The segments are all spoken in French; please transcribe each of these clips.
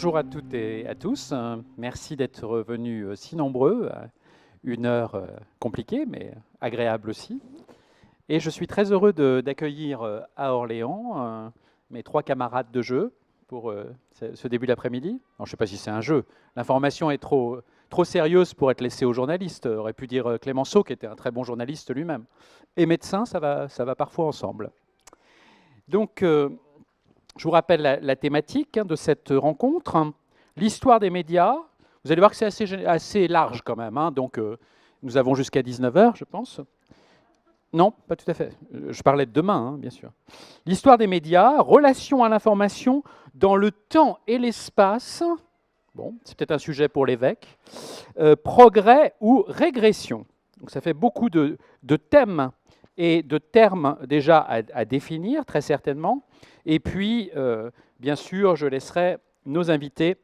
Bonjour à toutes et à tous. Merci d'être venus si nombreux à une heure compliquée, mais agréable aussi. Et je suis très heureux d'accueillir à Orléans mes trois camarades de jeu pour ce début d'après-midi. Je ne sais pas si c'est un jeu. L'information est trop sérieuse pour être laissée aux journalistes. Aurait pu dire Clémenceau, qui était un très bon journaliste lui-même. Et médecin, ça va parfois ensemble. Donc, je vous rappelle la thématique de cette rencontre, l'histoire des médias. Vous allez voir que c'est assez large quand même. Donc, nous avons jusqu'à 19 h, je pense. Non, pas tout à fait. Je parlais de demain, bien sûr. L'histoire des médias, relation à l'information dans le temps et l'espace. Bon, c'est peut-être un sujet pour l'évêque. Progrès ou régression. Donc, ça fait beaucoup de thèmes et de termes déjà à définir, très certainement. Et puis, bien sûr, je laisserai nos invités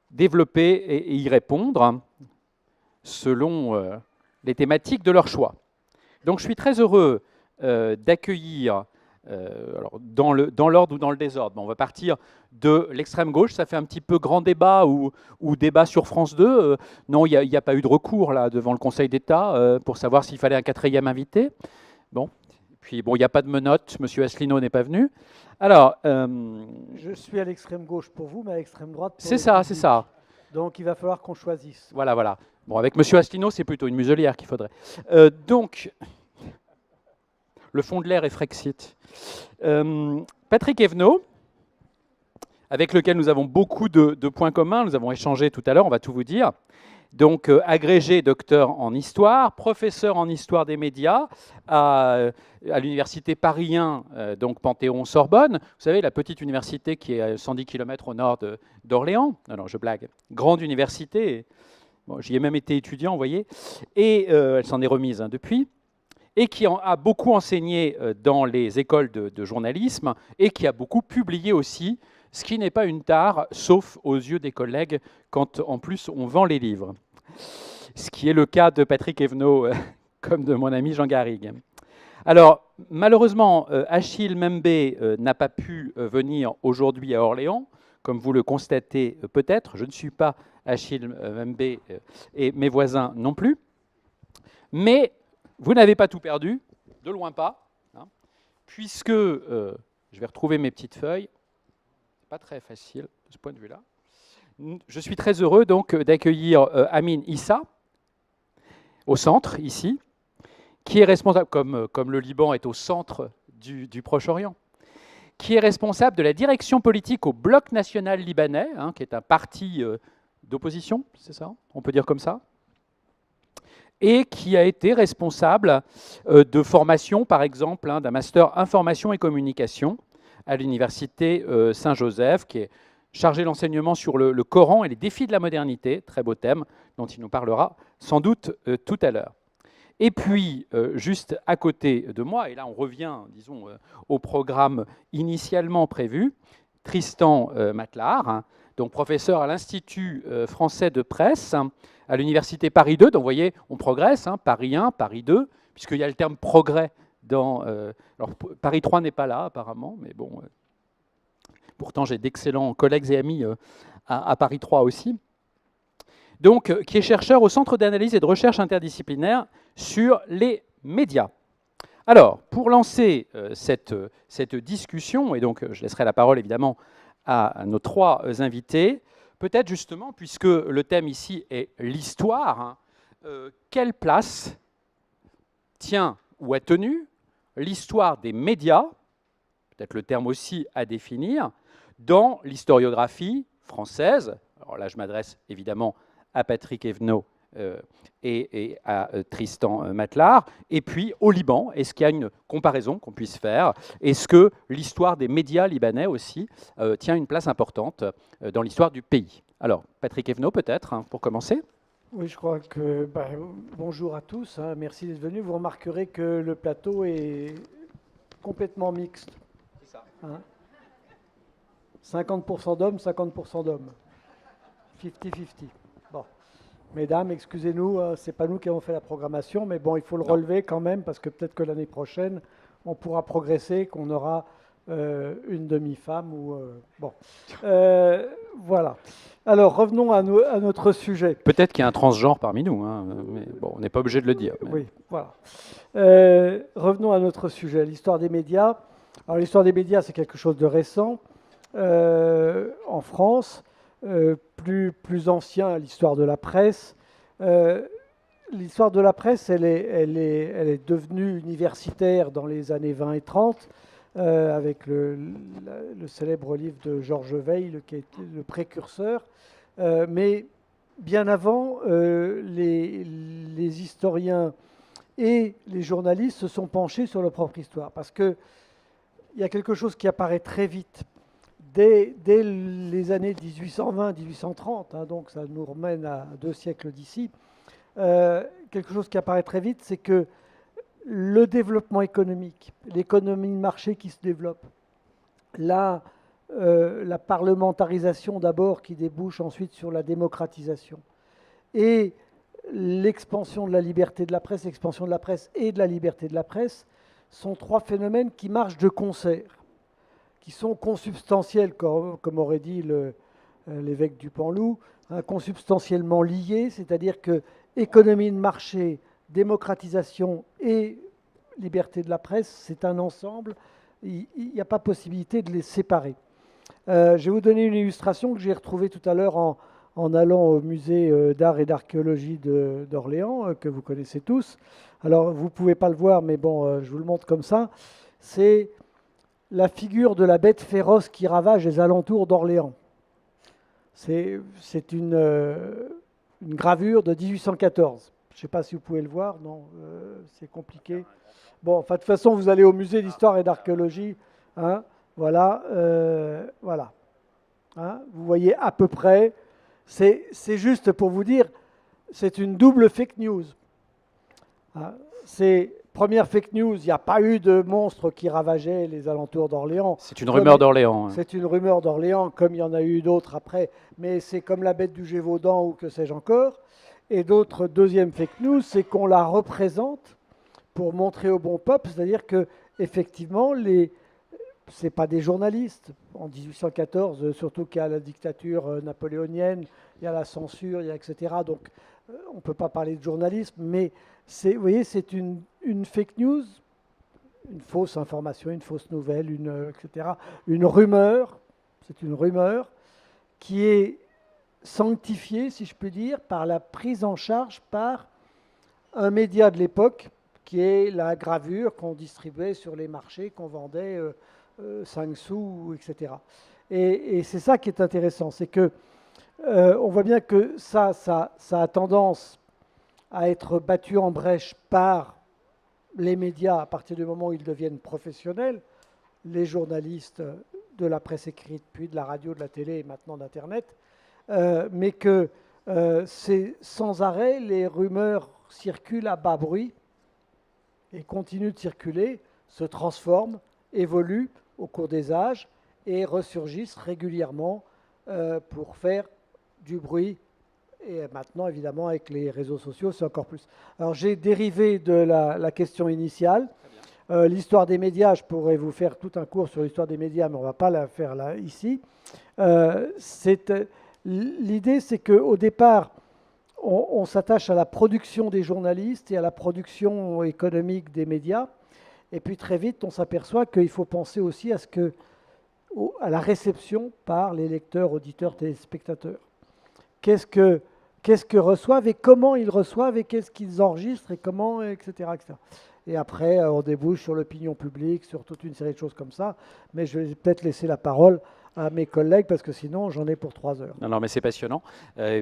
développer et y répondre selon les thématiques de leur choix. Donc, je suis très heureux d'accueillir, dans l'ordre ou dans le désordre. On va partir de l'extrême gauche. Ça fait un petit peu grand débat ou débat sur France 2. Non, il n'y a pas eu de recours là devant le Conseil d'État pour savoir s'il fallait un quatrième invité. Bon. Puis, bon, il n'y a pas de menottes, M. Asselineau n'est pas venu. Alors, je suis à l'extrême gauche pour vous, mais à l'extrême droite pour c'est ça, c'est ça. Donc, il va falloir qu'on choisisse. Voilà, voilà. Bon, avec M. Asselineau, c'est plutôt une muselière qu'il faudrait. Donc, le fond de l'air est Frexit. Patrick Evenot, avec lequel nous avons beaucoup de points communs, nous avons échangé tout à l'heure, on va tout vous dire. Donc, agrégé docteur en histoire, professeur en histoire des médias à l'université Paris 1, donc Panthéon-Sorbonne. Vous savez, la petite université qui est à 110 km au nord d'Orléans. Non, je blague. Grande université. Bon, j'y ai même été étudiant, vous voyez. Et elle s'en est remise depuis. Et qui a beaucoup enseigné dans les écoles de journalisme et qui a beaucoup publié aussi, ce qui n'est pas une tare, sauf aux yeux des collègues, quand en plus on vend les livres. Ce qui est le cas de Patrick Evenot, comme de mon ami Jean Garrigue. Alors, malheureusement, Achille Mbembe n'a pas pu venir aujourd'hui à Orléans, comme vous le constatez peut-être. Je ne suis pas Achille Mbembe et mes voisins non plus. Mais vous n'avez pas tout perdu, de loin pas, puisque, je vais retrouver mes petites feuilles, c'est pas très facile de ce point de vue-là. Je suis très heureux donc d'accueillir Amin Issa, au centre, ici, qui est responsable, comme le Liban est au centre du Proche-Orient, qui est responsable de la direction politique au Bloc national libanais, qui est un parti d'opposition, c'est ça, on peut dire comme ça, et qui a été responsable de formation, par exemple, d'un master information et communication à l'université Saint-Joseph, qui est chargé d'enseignement sur le Coran et les défis de la modernité, très beau thème, dont il nous parlera sans doute tout à l'heure. Et puis, juste à côté de moi, et là on revient, disons, au programme initialement prévu, Tristan Matlard, donc professeur à l'Institut français de presse, à l'université Paris 2, donc vous voyez, on progresse, Paris 1, Paris 2, puisqu'il y a le terme progrès dans... alors Paris 3 n'est pas là apparemment, mais bon, pourtant j'ai d'excellents collègues et amis à Paris 3 aussi. Donc, qui est chercheur au Centre d'analyse et de recherche interdisciplinaire sur les médias. Alors, pour lancer cette discussion, et donc je laisserai la parole évidemment à nos trois invités, peut-être justement, puisque le thème ici est l'histoire, quelle place tient ou a tenu l'histoire des médias, peut-être le terme aussi à définir, dans l'historiographie française. Alors là, je m'adresse évidemment à Patrick Evenot et à Tristan Matlard, et puis au Liban. Est-ce qu'il y a une comparaison qu'on puisse faire? Est-ce que l'histoire des médias libanais aussi tient une place importante dans l'histoire du pays? Alors, Patrick Evenot peut-être, pour commencer. Oui, je crois que... bonjour à tous, merci d'être venus. Vous remarquerez que le plateau est complètement mixte. C'est ça. 50% d'hommes, 50% d'hommes. 50-50. Bon. Mesdames, excusez-nous, c'est pas nous qui avons fait la programmation, mais bon, il faut le relever quand même, parce que peut-être que l'année prochaine, on pourra progresser, qu'on aura une demi-femme ou bon. Voilà. Alors revenons à notre sujet. Peut-être qu'il y a un transgenre parmi nous, hein, mais bon, on n'est pas obligé de le dire. Mais... Oui, voilà. Revenons à notre sujet, l'histoire des médias. Alors l'histoire des médias, c'est quelque chose de récent en France, plus ancien, l'histoire de la presse. L'histoire de la presse, elle est devenue universitaire dans les années 20 et 30, avec le célèbre livre de Georges Weil, qui est le précurseur. Mais bien avant, les historiens et les journalistes se sont penchés sur leur propre histoire. Parce qu'il y a quelque chose qui apparaît très vite. Dès les années 1820-1830, hein, donc ça nous ramène à 2 siècles d'ici, quelque chose qui apparaît très vite, c'est que le développement économique, l'économie de marché qui se développe, la parlementarisation d'abord qui débouche ensuite sur la démocratisation, et l'expansion de la liberté de la presse, l'expansion de la presse et de la liberté de la presse sont 3 phénomènes qui marchent de concert, qui sont consubstantiels, comme aurait dit l'évêque du Panloup, hein, consubstantiellement liés, c'est-à-dire que économie de marché, démocratisation et liberté de la presse, c'est un ensemble, il n'y a pas possibilité de les séparer. Je vais vous donner une illustration que j'ai retrouvée tout à l'heure en allant au musée d'art et d'archéologie d'Orléans, que vous connaissez tous. Alors, vous ne pouvez pas le voir, mais bon, je vous le montre comme ça. C'est la figure de la bête féroce qui ravage les alentours d'Orléans. C'est une gravure de 1814. Je ne sais pas si vous pouvez le voir, non, c'est compliqué. Bon, enfin, de toute façon, vous allez au musée d'histoire et d'archéologie, hein, voilà, voilà. Hein, vous voyez à peu près, c'est juste pour vous dire, c'est une double fake news. Hein, c'est première fake news, il n'y a pas eu de monstre qui ravageait les alentours d'Orléans. C'est une rumeur d'Orléans. Hein. C'est une rumeur d'Orléans, comme il y en a eu d'autres après, mais c'est comme la bête du Gévaudan ou que sais-je encore. Et d'autres, deuxième fake news, c'est qu'on la représente pour montrer au bon peuple, c'est-à-dire que effectivement, c'est pas des journalistes. En 1814, surtout qu'il y a la dictature napoléonienne, il y a la censure, il y a etc. Donc, on ne peut pas parler de journalisme, mais vous voyez, c'est une fake news, une fausse information, une fausse nouvelle, etc. Une rumeur, c'est une rumeur qui est sanctifiée, si je puis dire, par la prise en charge par un média de l'époque, qui est la gravure qu'on distribuait sur les marchés, qu'on vendait 5 sous, etc. Et c'est ça qui est intéressant, c'est que on voit bien que ça a tendance à être battu en brèche par les médias à partir du moment où ils deviennent professionnels, les journalistes de la presse écrite, puis de la radio, de la télé et maintenant d'Internet, mais que c'est sans arrêt, les rumeurs circulent à bas bruit et continuent de circuler, se transforment, évoluent au cours des âges et ressurgissent régulièrement pour faire du bruit. Et maintenant, évidemment, avec les réseaux sociaux, c'est encore plus. Alors, j'ai dérivé de la question initiale. L'histoire des médias, je pourrais vous faire tout un cours sur l'histoire des médias, mais on ne va pas la faire là, ici. L'idée, c'est qu'au départ, on s'attache à la production des journalistes et à la production économique des médias. Et puis très vite, on s'aperçoit qu'il faut penser aussi à la réception par les lecteurs, auditeurs, téléspectateurs. Qu'est-ce que reçoivent et comment ils reçoivent et qu'est-ce qu'ils enregistrent et comment, etc., etc. Et après, on débouche sur l'opinion publique, sur toute une série de choses comme ça. Mais je vais peut-être laisser la parole à mes collègues parce que sinon, j'en ai pour 3 heures. Non, mais c'est passionnant.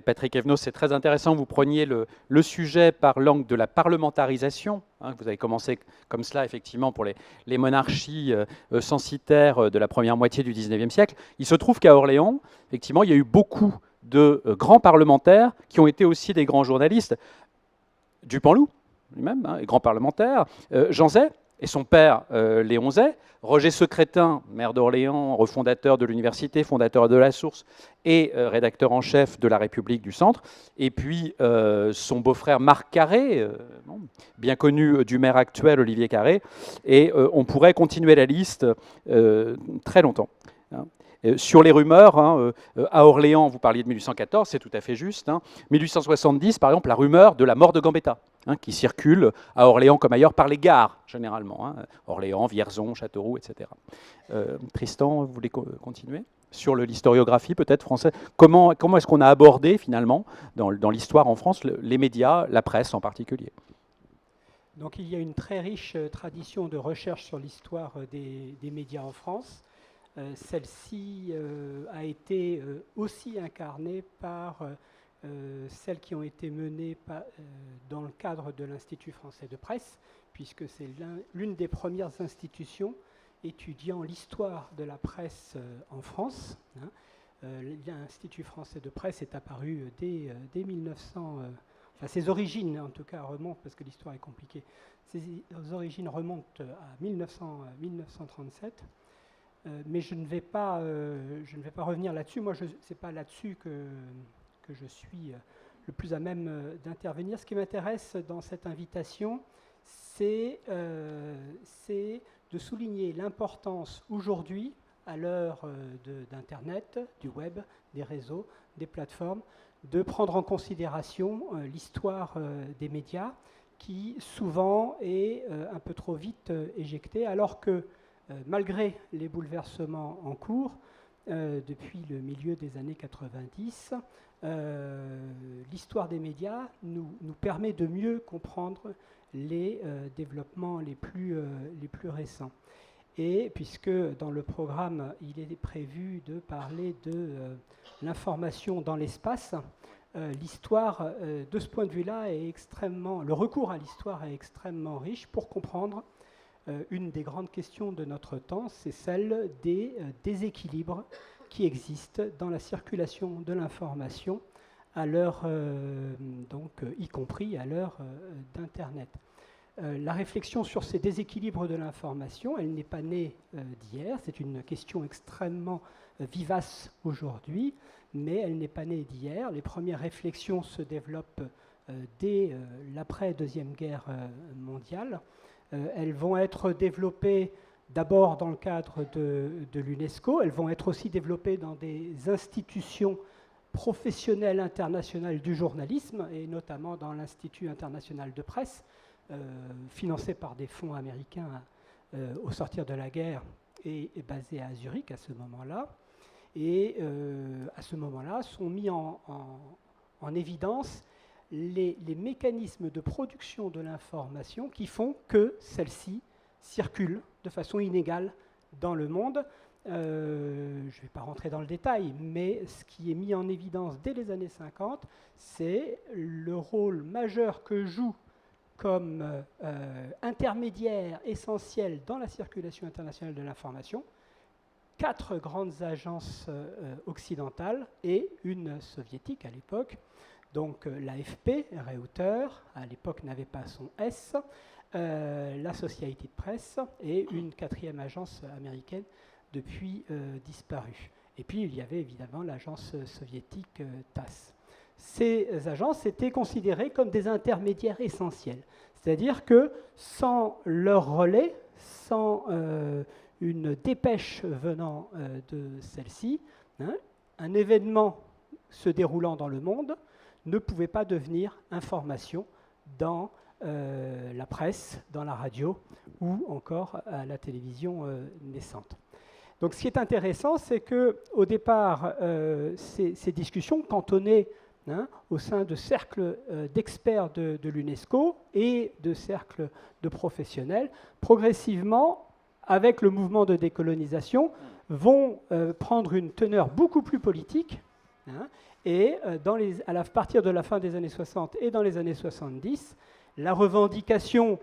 Patrick Evenot, c'est très intéressant. Vous preniez le sujet par l'angle de la parlementarisation. Hein, vous avez commencé comme cela, effectivement, pour les monarchies censitaires de la première moitié du XIXe siècle. Il se trouve qu'à Orléans, effectivement, il y a eu beaucoup de grands parlementaires qui ont été aussi des grands journalistes. Dupanloup, lui-même, hein, grand parlementaire. Jean Zay, et son père, Léon Zay, Roger Secrétin, maire d'Orléans, refondateur de l'université, fondateur de La Source et rédacteur en chef de La République du Centre, et puis son beau-frère Marc Carré, bien connu du maire actuel Olivier Carré, et on pourrait continuer la liste très longtemps. Sur les rumeurs, à Orléans, vous parliez de 1814, c'est tout à fait juste. 1870, par exemple, la rumeur de la mort de Gambetta, qui circule à Orléans comme ailleurs par les gares, généralement. Orléans, Vierzon, Châteauroux, etc. Tristan, vous voulez continuer sur l'historiographie peut-être française? Comment est-ce qu'on a abordé finalement dans l'histoire en France les médias, la presse en particulier? Donc il y a une très riche tradition de recherche sur l'histoire des médias en France. Celle-ci a été aussi incarnée par celles qui ont été menées dans le cadre de l'Institut français de presse, puisque c'est l'une des premières institutions étudiant l'histoire de la presse en France. L'Institut français de presse est apparu dès 1900. Enfin, ses origines, en tout cas, remontent, parce que l'histoire est compliquée. Ses origines remontent à 1937. Mais je ne vais pas revenir là-dessus. Moi, ce n'est pas là-dessus que je suis le plus à même d'intervenir. Ce qui m'intéresse dans cette invitation, c'est de souligner l'importance aujourd'hui, à l'heure d'Internet, du web, des réseaux, des plateformes, de prendre en considération l'histoire des médias, qui souvent est un peu trop vite éjectée, alors que malgré les bouleversements en cours, depuis le milieu des années 90, l'histoire des médias nous permet de mieux comprendre les développements les plus récents. Et puisque dans le programme, il est prévu de parler de l'information dans l'espace, l'histoire, de ce point de vue-là, le recours à l'histoire est extrêmement riche pour comprendre une des grandes questions de notre temps, c'est celle des déséquilibres qui existent dans la circulation de l'information, à l'heure, y compris à l'heure d'Internet. La réflexion sur ces déséquilibres de l'information, elle n'est pas née d'hier, c'est une question extrêmement vivace aujourd'hui, mais elle n'est pas née d'hier. Les premières réflexions se développent dès l'après-Deuxième Guerre mondiale. Elles vont être développées d'abord dans le cadre de l'UNESCO, elles vont être aussi développées dans des institutions professionnelles internationales du journalisme, et notamment dans l'Institut international de presse, financé par des fonds américains au sortir de la guerre et basé à Zurich à ce moment-là. Et à ce moment-là sont mis en évidence les mécanismes de production de l'information qui font que celle-ci circule de façon inégale dans le monde. Je ne vais pas rentrer dans le détail, mais ce qui est mis en évidence dès les années 50, c'est le rôle majeur que joue comme intermédiaire essentiel dans la circulation internationale de l'information 4 grandes agences occidentales et une soviétique à l'époque. Donc l'AFP, Reuters, à l'époque n'avait pas son S, la Society de Presse et une 4e agence américaine depuis disparue. Et puis il y avait évidemment l'agence soviétique TASS. Ces agences étaient considérées comme des intermédiaires essentiels. C'est-à-dire que sans leur relais, sans une dépêche venant de celle-ci, un événement se déroulant dans le monde ne pouvait pas devenir information dans la presse, dans la radio ou encore à la télévision naissante. Donc ce qui est intéressant, c'est qu'au départ, ces discussions cantonnées au sein de cercles d'experts de l'UNESCO et de cercles de professionnels, progressivement, avec le mouvement de décolonisation, vont prendre une teneur beaucoup plus politique. Et à partir de la fin des années 60 et dans les années 70, la revendication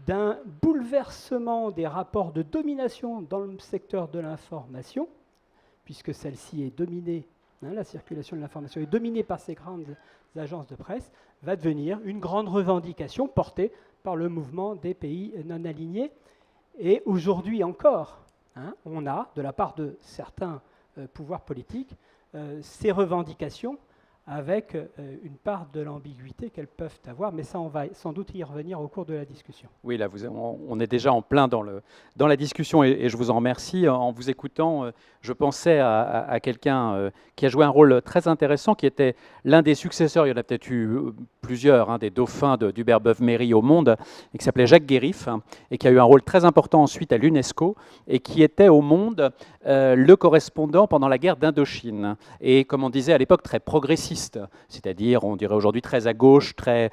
d'un bouleversement des rapports de domination dans le secteur de l'information, puisque celle-ci est dominée, la circulation de l'information est dominée par ces grandes agences de presse, va devenir une grande revendication portée par le mouvement des pays non alignés. Et aujourd'hui encore, on a, de la part de certains pouvoirs politiques, ces revendications avec une part de l'ambiguïté qu'elles peuvent avoir, mais ça, on va sans doute y revenir au cours de la discussion. Oui, là, on est déjà en plein dans la discussion, et je vous en remercie. En vous écoutant, je pensais à quelqu'un qui a joué un rôle très intéressant, qui était l'un des successeurs, il y en a peut-être eu plusieurs, des dauphins d'Hubert Beuve-Méry au monde, et qui s'appelait Jacques Guérif, et qui a eu un rôle très important ensuite à l'UNESCO, et qui était au monde le correspondant pendant la guerre d'Indochine, et comme on disait à l'époque, très progressiste, c'est-à-dire, on dirait aujourd'hui, très à gauche, très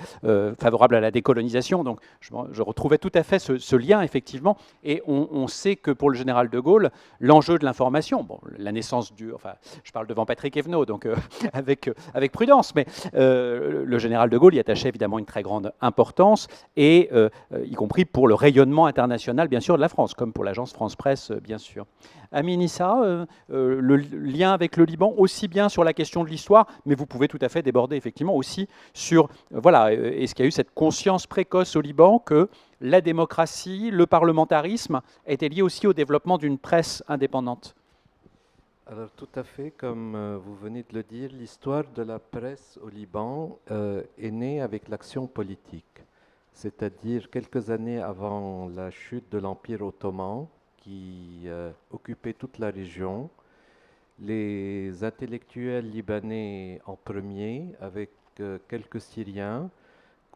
favorable à la décolonisation. Donc, je retrouvais tout à fait ce lien, effectivement, et on sait que pour le général de Gaulle, l'enjeu de l'information, bon, la naissance enfin, je parle devant Patrick Evenot, donc avec prudence, mais le général de Gaulle y attachait évidemment une très grande importance, et y compris pour le rayonnement international, bien sûr, de la France, comme pour l'agence France-Presse, bien sûr. Amin Issa, le lien avec le Liban, aussi bien sur la question de l'histoire, mais vous pouvez tout à fait déborder effectivement aussi sur, voilà, est-ce qu'il y a eu cette conscience précoce au Liban que la démocratie, le parlementarisme étaient liés aussi au développement d'une presse indépendante? Alors tout à fait, comme vous venez de le dire, l'histoire de la presse au Liban est née avec l'action politique, c'est-à-dire quelques années avant la chute de l'Empire ottoman qui occupait toute la région. Les intellectuels libanais en premier, avec quelques Syriens,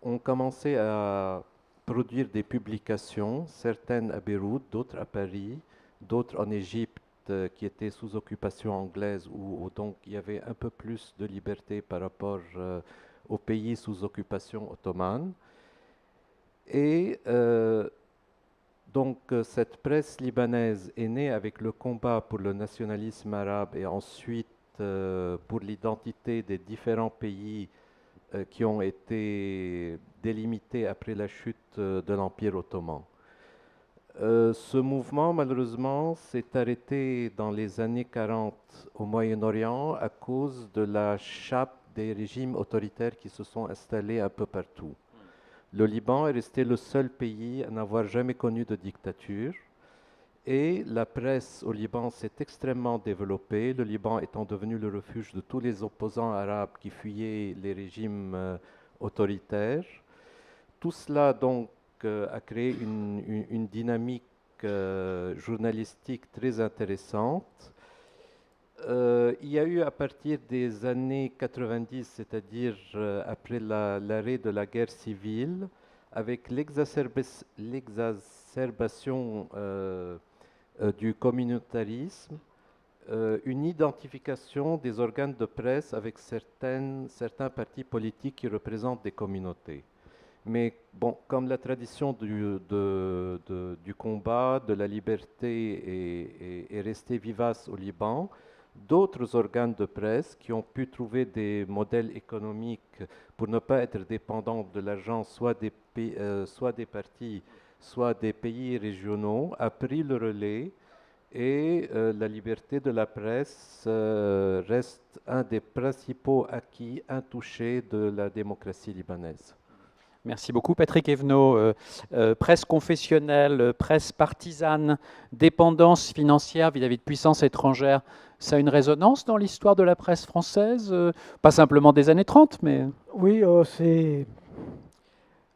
ont commencé à produire des publications, certaines à Beyrouth, d'autres à Paris, d'autres en Égypte qui étaient sous occupation anglaise, où donc il y avait un peu plus de liberté par rapport aux pays sous occupation ottomane. Et donc cette presse libanaise est née avec le combat pour le nationalisme arabe et ensuite pour l'identité des différents pays qui ont été délimités après la chute de l'Empire ottoman. Ce mouvement, malheureusement, s'est arrêté dans les années 40 au Moyen-Orient à cause de la chape des régimes autoritaires qui se sont installés un peu partout. Le Liban est resté le seul pays à n'avoir jamais connu de dictature. Et la presse au Liban s'est extrêmement développée, le Liban étant devenu le refuge de tous les opposants arabes qui fuyaient les régimes autoritaires. Tout cela donc a créé une dynamique journalistique très intéressante. Il y a eu à partir des années 90, c'est-à-dire après l'arrêt de la guerre civile, avec l'exacerbation du communautarisme, une identification des organes de presse avec certains partis politiques qui représentent des communautés. Mais bon, comme la tradition du combat, de la liberté est restée vivace au Liban, d'autres organes de presse qui ont pu trouver des modèles économiques pour ne pas être dépendants de l'argent soit des partis, soit des pays régionaux, a pris le relais et la liberté de la presse reste un des principaux acquis intouchés de la démocratie libanaise. Merci beaucoup, Patrick Evenot. Presse confessionnelle, presse partisane, dépendance financière vis-à-vis de puissances étrangères, ça a une résonance dans l'histoire de la presse française, pas simplement des années 30, mais... Oui,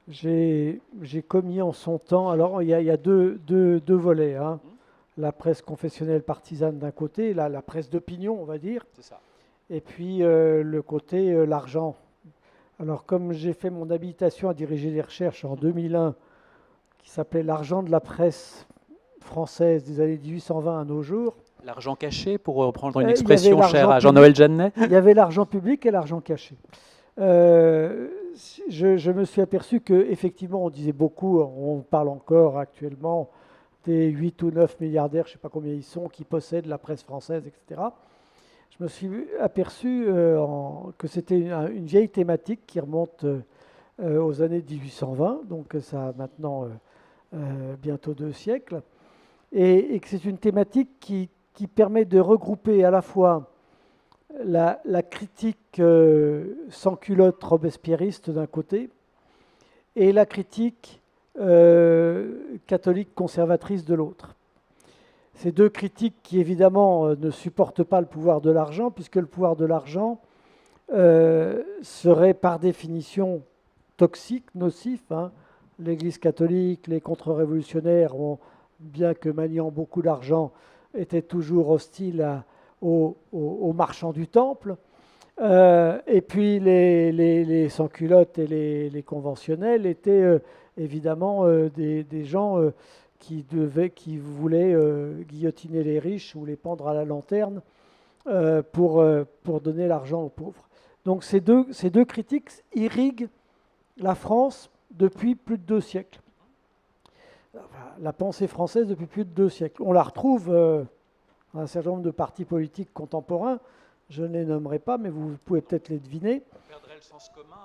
j'ai commis en son temps, alors il y a deux volets, hein. La presse confessionnelle partisane d'un côté, la presse d'opinion, on va dire, c'est ça. Et puis le côté l'argent. Alors, comme j'ai fait mon habilitation à diriger des recherches en 2001, qui s'appelait L'argent de la presse française des années 1820 à nos jours. L'argent caché, pour reprendre une expression chère à Jean-Noël Jeannet. Il y avait l'argent public et l'argent caché. Je me suis aperçu qu'effectivement, on disait beaucoup, on parle encore actuellement des 8 ou 9 milliardaires, je ne sais pas combien ils sont, qui possèdent la presse française, etc. Je me suis aperçu que c'était une vieille thématique qui remonte aux années 1820, donc ça a maintenant bientôt 2 siècles, et que c'est une thématique qui permet de regrouper à la fois la critique sans culotte robespierriste d'un côté et la critique catholique conservatrice de l'autre. Ces deux critiques qui évidemment ne supportent pas le pouvoir de l'argent, puisque le pouvoir de l'argent serait par définition toxique, nocif. Hein. L'Église catholique, les contre-révolutionnaires, bien que maniant beaucoup d'argent, étaient toujours hostiles aux marchands du temple. Et puis les sans-culottes et les conventionnels étaient évidemment des gens qui voulaient guillotiner les riches ou les pendre à la lanterne pour donner l'argent aux pauvres. Donc ces deux critiques irriguent la France depuis plus de 2 siècles. La pensée française depuis plus de 2 siècles. On la retrouve dans un certain nombre de partis politiques contemporains. Je ne les nommerai pas, mais vous pouvez peut-être les deviner. On perdrait le sens commun,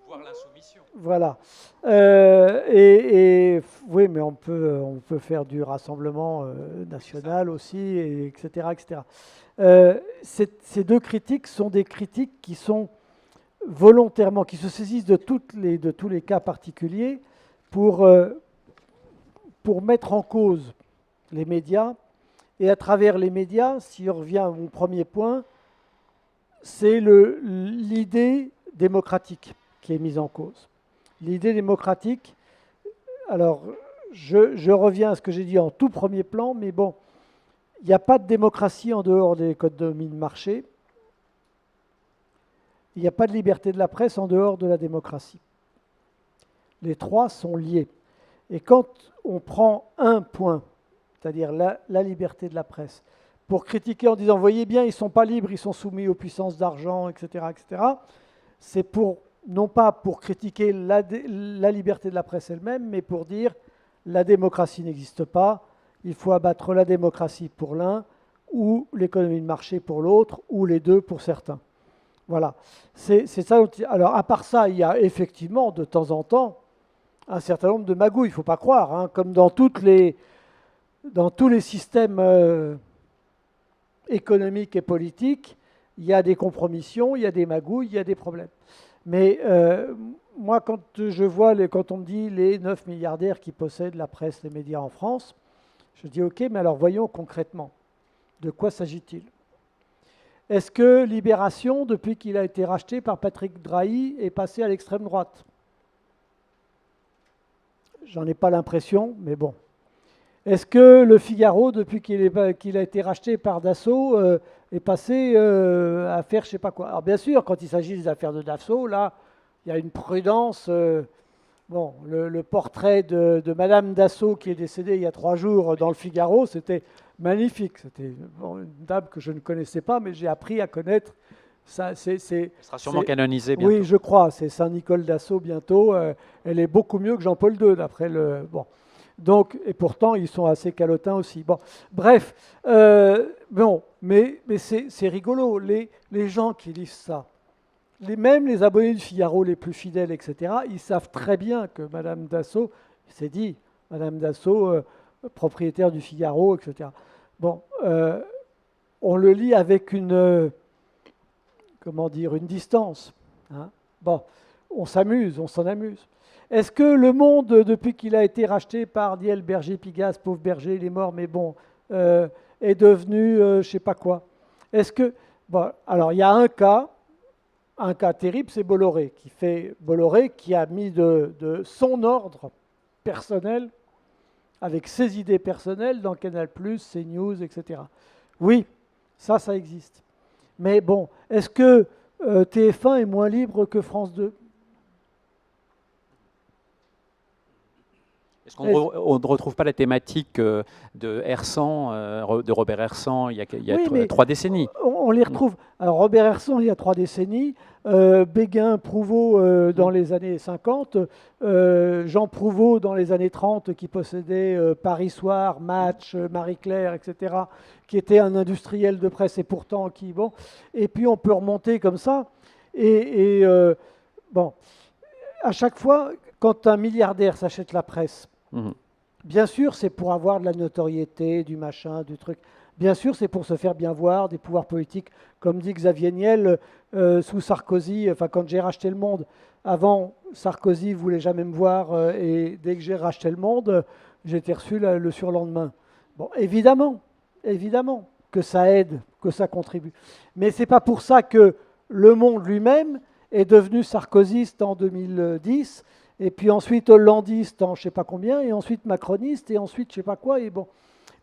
voire l'insoumission. Voilà. Oui, mais on peut faire du rassemblement national aussi, etc. etc. Ces deux critiques sont des critiques qui sont volontairement, qui se saisissent de tous les cas particuliers pour mettre en cause les médias. Et à travers les médias, si on revient à mon premier point, c'est l'idée démocratique qui est mise en cause. L'idée démocratique, alors je reviens à ce que j'ai dit en tout premier plan, mais bon, il n'y a pas de démocratie en dehors des économies de marché. Il n'y a pas de liberté de la presse en dehors de la démocratie. Les trois sont liés. Et quand on prend un point, c'est-à-dire la liberté de la presse, pour critiquer en disant, voyez bien, ils ne sont pas libres, ils sont soumis aux puissances d'argent, etc., etc., c'est non pas pour critiquer la liberté de la presse elle-même, mais pour dire, la démocratie n'existe pas, il faut abattre la démocratie pour l'un, ou l'économie de marché pour l'autre, ou les deux pour certains. Voilà. C'est ça. Alors, à part ça, il y a effectivement, de temps en temps, un certain nombre de magouilles, il ne faut pas croire, hein, comme dans tous les systèmes économiques et politiques, il y a des compromissions, il y a des magouilles, il y a des problèmes. Mais moi, quand on me dit les 9 milliardaires qui possèdent la presse, les médias en France, je dis ok, mais alors voyons concrètement, de quoi s'agit-il? Est-ce que Libération, depuis qu'il a été racheté par Patrick Drahi, est passé à l'extrême droite? J'en ai pas l'impression, mais bon. Est-ce que Le Figaro, depuis qu'il a été racheté par Dassault, est passé à faire je ne sais pas quoi? Alors bien sûr, quand il s'agit des affaires de Dassault, là, il y a une prudence. Bon, le portrait de Madame Dassault, qui est décédée il y a 3 jours dans Le Figaro, c'était magnifique. C'était une dame que je ne connaissais pas, mais j'ai appris à connaître. Ça, Elle sera sûrement canonisée bientôt. Oui, je crois. C'est Saint-Nicole Dassault bientôt. Elle est beaucoup mieux que Jean-Paul II, d'après le... Bon. Donc, et pourtant, ils sont assez calotins aussi. Bon, bref, bon, mais c'est rigolo. Les gens qui lisent ça, même les abonnés du Figaro les plus fidèles, etc., ils savent très bien que Madame Dassault, c'est dit, Madame Dassault, propriétaire du Figaro, etc. Bon, on le lit avec une distance. Hein. Bon, on s'amuse, on s'en amuse. Est-ce que Le Monde, depuis qu'il a été racheté par Diel, Berger, Pigasse, pauvre Berger, il est mort, mais bon, est devenu je ne sais pas quoi? Est-ce que... Bon, alors, il y a un cas terrible, c'est Bolloré, qui a mis de son ordre personnel, avec ses idées personnelles, dans Canal+, CNews, etc. Oui, ça existe. Mais bon, est-ce que TF1 est moins libre que France 2? Est-ce qu'on ne retrouve pas la thématique de Hersant, de Robert Hersant, il y a oui, 3 décennies? On les retrouve. Alors Robert Hersant, il y a 3 décennies, Béguin, Prouveau dans les années 50, Jean Prouveau dans les années 30 qui possédait Paris Soir, Match, Marie-Claire, etc., qui était un industriel de presse et pourtant qui... Bon, et puis on peut remonter comme ça. Bon, à chaque fois, quand un milliardaire s'achète la presse, bien sûr, c'est pour avoir de la notoriété, du machin, du truc. Bien sûr, c'est pour se faire bien voir, des pouvoirs politiques. Comme dit Xavier Niel, sous Sarkozy, enfin quand j'ai racheté Le Monde, avant, Sarkozy ne voulait jamais me voir, et dès que j'ai racheté Le Monde, j'ai été reçu le surlendemain. Bon, évidemment que ça aide, que ça contribue. Mais ce n'est pas pour ça que Le Monde lui-même est devenu sarkozyste en 2010, et puis ensuite hollandiste en je ne sais pas combien, et ensuite macroniste, et ensuite je ne sais pas quoi. Et bon,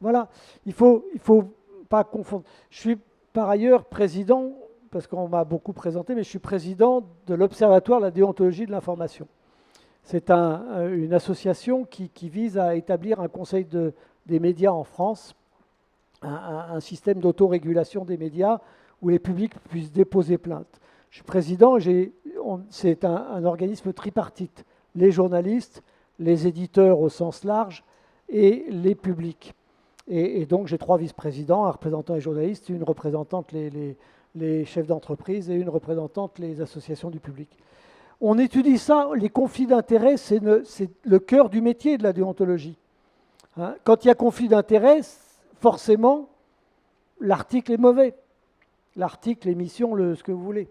voilà, il faut pas confondre. Je suis par ailleurs président, parce qu'on m'a beaucoup présenté, mais je suis président de l'Observatoire de la déontologie de l'information. C'est une association qui vise à établir un conseil des médias en France, un système d'autorégulation des médias où les publics puissent déposer plainte. Je suis président, c'est un organisme tripartite, les journalistes, les éditeurs au sens large et les publics. Et donc j'ai 3 vice-présidents, un représentant les journalistes, une représentante les chefs d'entreprise et une représentante les associations du public. On étudie ça, les conflits d'intérêts, c'est le cœur du métier de la déontologie. Hein, quand il y a conflit d'intérêts, forcément, l'article est mauvais. L'article, l'émission, ce que vous voulez.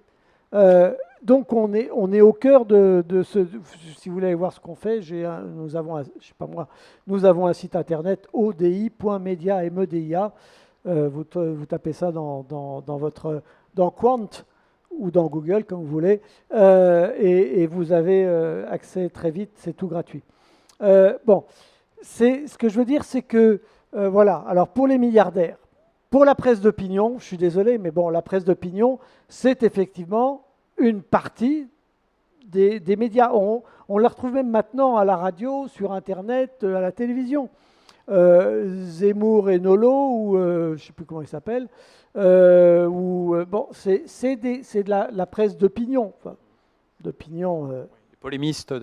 Donc on est au cœur de ce. Si vous voulez aller voir ce qu'on fait, nous avons un site internet odi.media, MEDIA. Vous tapez ça dans Quant ou dans Google, comme vous voulez, et vous avez accès très vite, c'est tout gratuit. Bon, ce que je veux dire, c'est que, voilà, alors pour les milliardaires, pour la presse d'opinion, je suis désolé, mais bon, la presse d'opinion, c'est effectivement une partie des médias. On la retrouve même maintenant à la radio, sur Internet, à la télévision. Zemmour et Nolo, ou je ne sais plus comment il s'appelle, bon, c'est de la presse d'opinion. Enfin, d'opinion. Polémiste,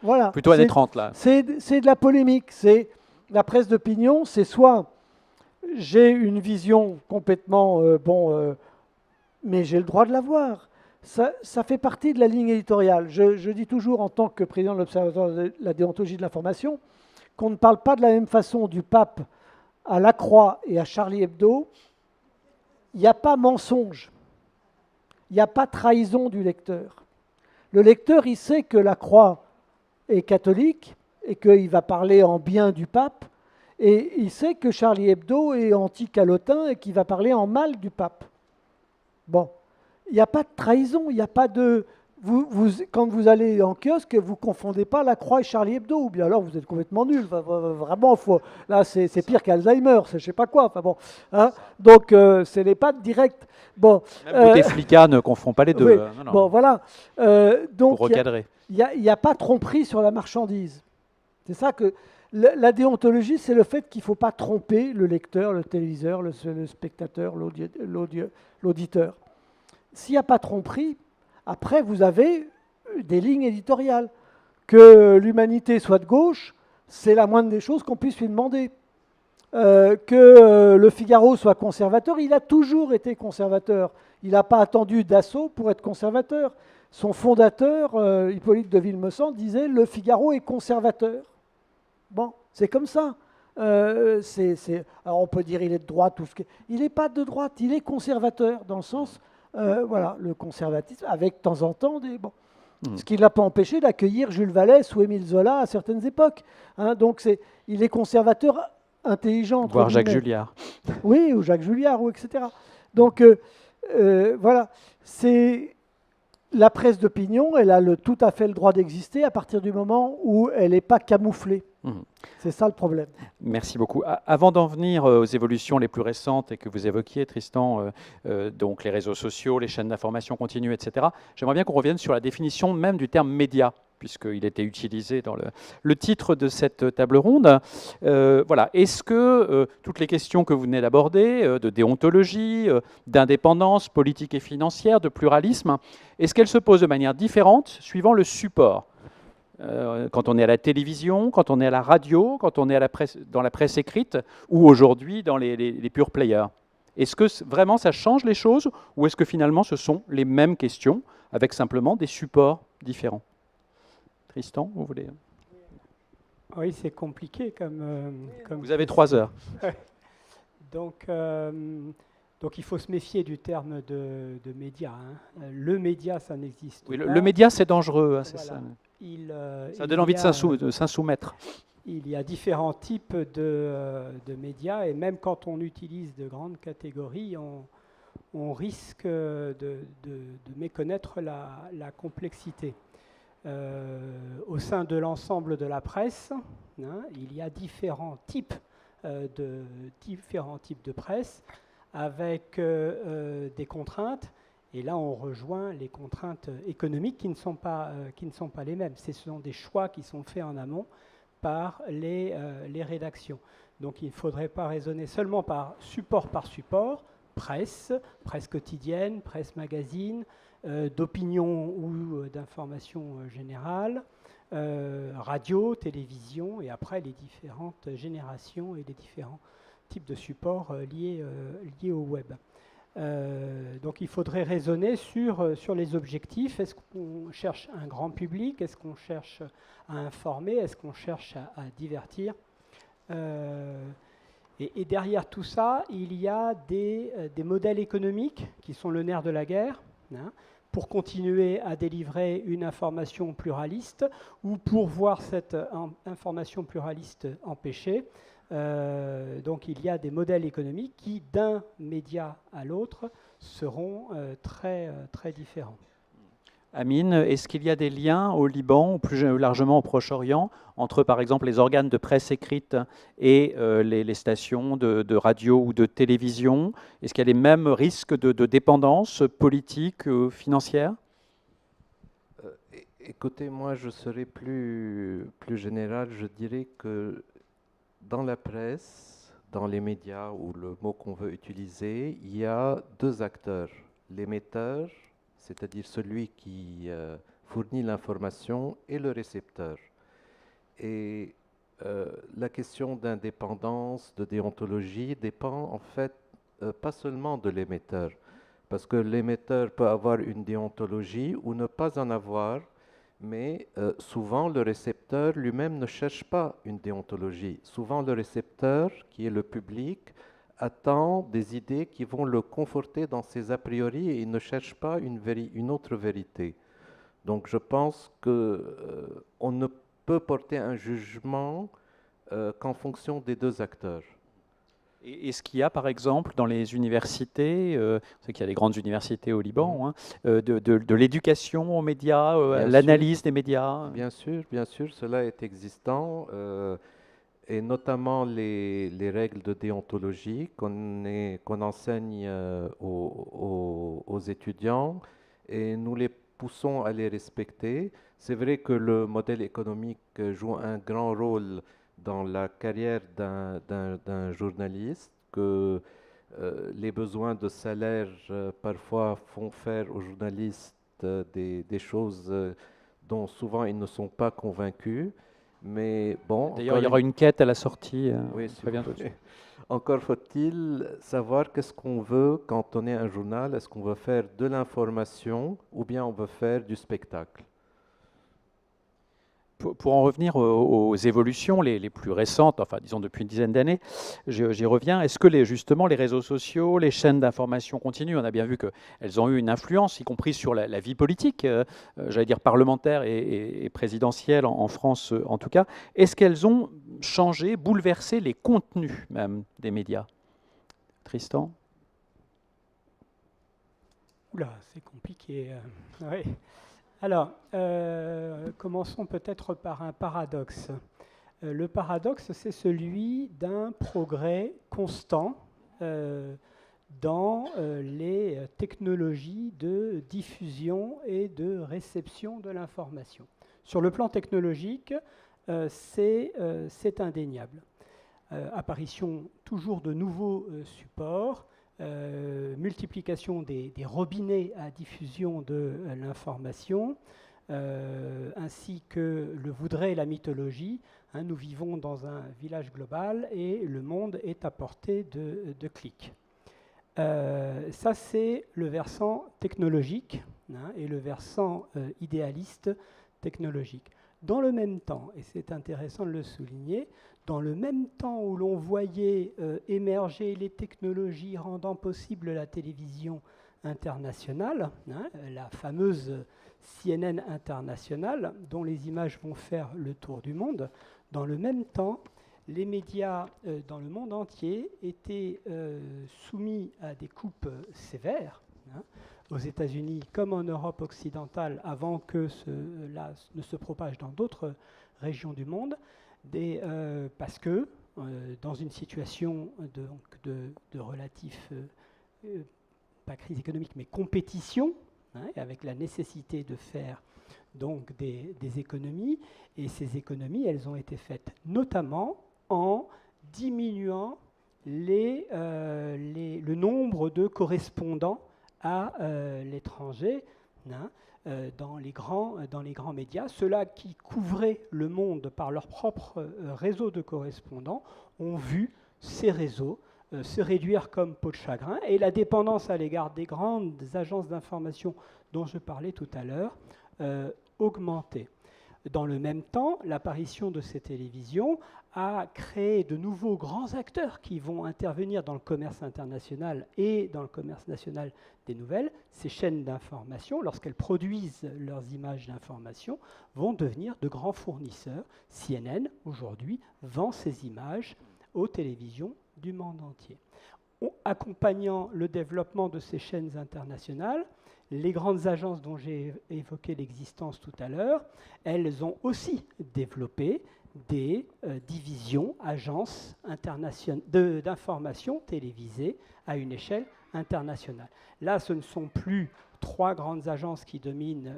voilà, plutôt années 30, là. C'est de la polémique. C'est la presse d'opinion, c'est soit j'ai une vision complètement, mais j'ai le droit de l'avoir. Ça fait partie de la ligne éditoriale. Je dis toujours, en tant que président de l'Observatoire de la déontologie de l'information, qu'on ne parle pas de la même façon du pape à La Croix et à Charlie Hebdo. Il n'y a pas mensonge. Il n'y a pas trahison du lecteur. Le lecteur, il sait que La Croix est catholique et qu'il va parler en bien du pape. Et il sait que Charlie Hebdo est anti-calotin et qu'il va parler en mal du pape. Bon, il n'y a pas de trahison, il n'y a pas de... quand vous allez en kiosque, vous ne confondez pas La Croix et Charlie Hebdo, ou bien alors vous êtes complètement nul. Vraiment, là, c'est pire qu'Alzheimer, c'est je ne sais pas quoi. Enfin, bon, hein, donc, ce n'est pas direct. Bon, même Bouteflika ne confond pas les deux. Oui, non. Bon, voilà. Donc, pour recadrer. Il n'y a pas tromperie sur la marchandise. C'est ça que... La déontologie, c'est le fait qu'il ne faut pas tromper le lecteur, le téléviseur, le spectateur, l'auditeur. S'il n'y a pas tromperie, après, vous avez des lignes éditoriales. Que l'humanité soit de gauche, c'est la moindre des choses qu'on puisse lui demander. Que le Figaro soit conservateur, il a toujours été conservateur. Il n'a pas attendu Dassault pour être conservateur. Son fondateur, Hippolyte de Villemessant, disait « Le Figaro est conservateur ». Bon, c'est comme ça. Alors on peut dire il est de droite, il n'est pas de droite, il est conservateur, dans le sens, voilà, le conservatisme, avec de temps en temps des... Bon. Ce qui ne l'a pas empêché d'accueillir Jules Vallès ou Émile Zola à certaines époques. Hein, donc il est conservateur intelligent. Voire Jacques Julliard. Oui, ou Jacques Julliard, ou etc. Donc voilà, c'est... La presse d'opinion, elle a tout à fait le droit d'exister à partir du moment où elle n'est pas camouflée. C'est ça le problème. Merci beaucoup. Avant d'en venir aux évolutions les plus récentes et que vous évoquiez, Tristan, donc les réseaux sociaux, les chaînes d'information continue, etc., j'aimerais bien qu'on revienne sur la définition même du terme média, puisqu'il était utilisé dans le titre de cette table ronde. Voilà. Est-ce que toutes les questions que vous venez d'aborder, de déontologie, d'indépendance politique et financière, de pluralisme, est-ce qu'elles se posent de manière différente suivant le support ? Quand on est à la télévision, quand on est à la radio, quand on est dans la presse écrite, ou aujourd'hui dans les pure players. Est-ce que vraiment ça change les choses, ou est-ce que finalement ce sont les mêmes questions, avec simplement des supports différents ? Tristan, vous voulez ? Oui, c'est compliqué comme... Vous avez 3 heures. Donc, il faut se méfier du terme de média. Hein. Le média, ça n'existe Oui, pas. le média, c'est dangereux, hein, c'est Voilà. ça. Ça donne envie de s'in-soumettre. Il y a différents types de médias, et même quand on utilise de grandes catégories, on risque de méconnaître la complexité. Au sein de l'ensemble de la presse, hein, il y a différents types de presse avec des contraintes. Et là, on rejoint les contraintes économiques qui ne sont pas les mêmes. Ce sont des choix qui sont faits en amont par les rédactions. Donc il ne faudrait pas raisonner seulement par support, presse quotidienne, presse magazine, d'opinion ou d'information générale, radio, télévision, et après les différentes générations et les différents types de supports liés au web. Donc il faudrait raisonner sur les objectifs. Est-ce qu'on cherche un grand public? Est-ce qu'on cherche à informer? Est-ce qu'on cherche à divertir? Et derrière tout ça, il y a des modèles économiques qui sont le nerf de la guerre, hein, pour continuer à délivrer une information pluraliste ou pour voir cette information pluraliste empêchée. Donc il y a des modèles économiques qui, d'un média à l'autre, seront très différents. Amine, est-ce qu'il y a des liens au Liban ou plus largement au Proche-Orient entre, par exemple, les organes de presse écrite et les stations de radio ou de télévision? Est-ce qu'il y a les mêmes risques de dépendance politique, financière? Écoutez, moi je serais plus général, je dirais que dans la presse, dans les médias ou le mot qu'on veut utiliser, il y a deux acteurs, l'émetteur, c'est-à-dire celui qui fournit l'information, et le récepteur. Et la question d'indépendance, de déontologie dépend en fait pas seulement de l'émetteur, parce que l'émetteur peut avoir une déontologie ou ne pas en avoir, mais souvent le récepteur lui-même ne cherche pas une déontologie. Souvent le récepteur, qui est le public, attend des idées qui vont le conforter dans ses a priori et il ne cherche pas une autre vérité. Donc je pense qu'on ne peut porter un jugement qu'en fonction des deux acteurs. Et est-ce qu'il y a, par exemple, dans les universités, on sait qu'il y a des grandes universités au Liban, hein, de l'éducation aux médias, l'analyse des médias? Bien sûr, cela est existant. Et notamment les règles de déontologie qu'on enseigne aux étudiants, et nous les poussons à les respecter. C'est vrai que le modèle économique joue un grand rôle dans la carrière d'un journaliste, que les besoins de salaire parfois font faire aux journalistes des choses dont souvent ils ne sont pas convaincus. Mais bon, d'ailleurs, il y aura une quête à la sortie. Oui, encore faut-il savoir qu'est-ce qu'on veut quand on est un journal. Est-ce qu'on veut faire de l'information ou bien on veut faire du spectacle? Pour en revenir aux évolutions les plus récentes, enfin disons depuis une dizaine d'années, j'y reviens. Est-ce que justement les réseaux sociaux, les chaînes d'information continue, on a bien vu qu'elles ont eu une influence, y compris sur la vie politique, j'allais dire parlementaire et présidentielle en France en tout cas. Est-ce qu'elles ont changé, bouleversé les contenus même des médias? Tristan? Oula, c'est compliqué. Ouais. Alors, commençons peut-être par un paradoxe. Le paradoxe, c'est celui d'un progrès constant dans les technologies de diffusion et de réception de l'information. Sur le plan technologique, c'est indéniable. Apparition toujours de nouveaux supports, multiplication des robinets à diffusion de l'information, ainsi que le voudrait la mythologie. Hein, nous vivons dans un village global et le monde est à portée de clics. Ça, c'est le versant technologique, hein, et le versant idéaliste technologique. Dans le même temps, et c'est intéressant de le souligner, dans le même temps où l'on voyait émerger les technologies rendant possible la télévision internationale, hein, la fameuse CNN internationale, dont les images vont faire le tour du monde, dans le même temps, les médias dans le monde entier étaient soumis à des coupes sévères, hein, aux États-Unis comme en Europe occidentale, avant que cela ne se propage dans d'autres régions du monde, parce que dans une situation de relatif, pas crise économique, mais compétition, hein, avec la nécessité de faire donc des économies, et ces économies, elles ont été faites notamment en diminuant le nombre de correspondants à l'étranger, hein, dans les grands médias. Ceux-là qui couvraient le monde par leur propre réseau de correspondants ont vu ces réseaux se réduire comme peau de chagrin, et la dépendance à l'égard des grandes agences d'information dont je parlais tout à l'heure augmenter. Dans le même temps, l'apparition de ces télévisions a créé de nouveaux grands acteurs qui vont intervenir dans le commerce international et dans le commerce national des nouvelles. Ces chaînes d'information, lorsqu'elles produisent leurs images d'information, vont devenir de grands fournisseurs. CNN, aujourd'hui, vend ses images aux télévisions du monde entier. Accompagnant le développement de ces chaînes internationales, les grandes agences dont j'ai évoqué l'existence tout à l'heure, elles ont aussi développé des divisions, agences d'information télévisées à une échelle internationale. Là, ce ne sont plus 3 grandes agences qui dominent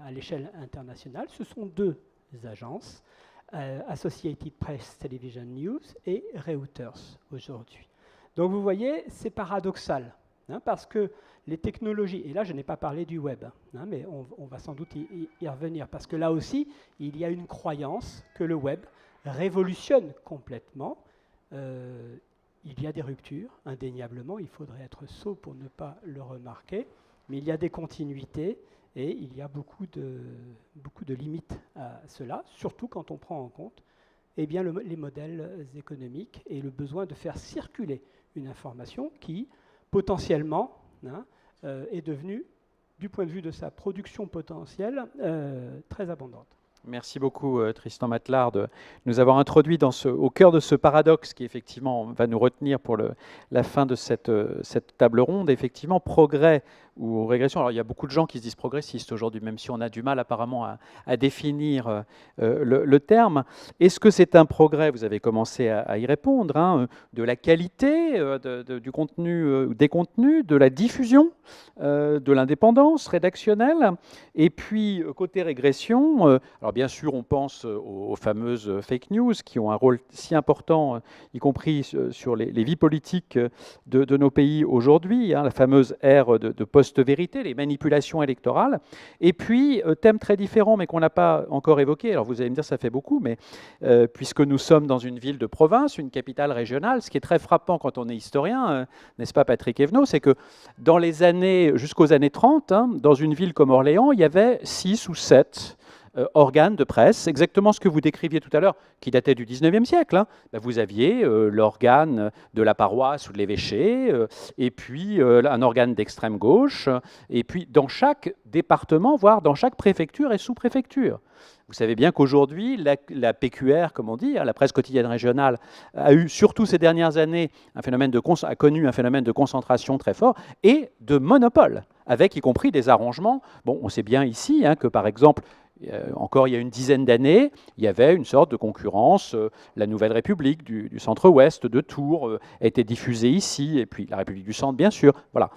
à l'échelle internationale, ce sont 2 agences, Associated Press Television News et Reuters aujourd'hui. Donc vous voyez, c'est paradoxal, hein, parce que les technologies, et là je n'ai pas parlé du web, hein, mais on va sans doute y revenir, parce que là aussi, il y a une croyance que le web révolutionne complètement. Il y a des ruptures, indéniablement, il faudrait être sot pour ne pas le remarquer, mais il y a des continuités, et il y a beaucoup de limites à cela, surtout quand on prend en compte bien, les modèles économiques et le besoin de faire circuler une information qui, potentiellement, hein, est devenue, du point de vue de sa production potentielle, très abondante. Merci beaucoup Tristan Matlard de nous avoir introduit au cœur de ce paradoxe qui effectivement va nous retenir pour la fin de cette table ronde. Effectivement, progrès ou régression. Alors il y a beaucoup de gens qui se disent progressistes aujourd'hui, même si on a du mal apparemment à définir le terme. Est-ce que c'est un progrès? Vous avez commencé à y répondre, hein, de la qualité du contenu, des contenus, de la diffusion, de l'indépendance rédactionnelle, et puis côté régression, alors bien sûr on pense aux fameuses fake news qui ont un rôle si important, y compris sur les vies politiques de nos pays aujourd'hui, hein, la fameuse ère de post-vérité, les manipulations électorales, et puis thème très différent mais qu'on n'a pas encore évoqué, alors vous allez me dire ça fait beaucoup, mais puisque nous sommes dans une ville de province, une capitale régionale, ce qui est très frappant quand on est historien, n'est-ce pas Patrick Evenot, c'est que dans les années, jusqu'aux années 30, hein, dans une ville comme Orléans, il y avait 6 ou 7 organes de presse, exactement ce que vous décriviez tout à l'heure, qui datait du 19e siècle. Hein. Ben, vous aviez l'organe de la paroisse ou de l'évêché, et puis un organe d'extrême gauche, et puis dans chaque département, voire dans chaque préfecture et sous-préfecture. Vous savez bien qu'aujourd'hui, la PQR, comme on dit, hein, la presse quotidienne régionale, a eu, surtout ces dernières années, a connu un phénomène de concentration très fort et de monopole, avec y compris des arrangements. Bon, on sait bien ici hein, que, par exemple, encore il y a une dizaine d'années, il y avait une sorte de concurrence. La Nouvelle République du centre-ouest de Tours était diffusée ici, et puis la République du Centre, bien sûr. Voilà.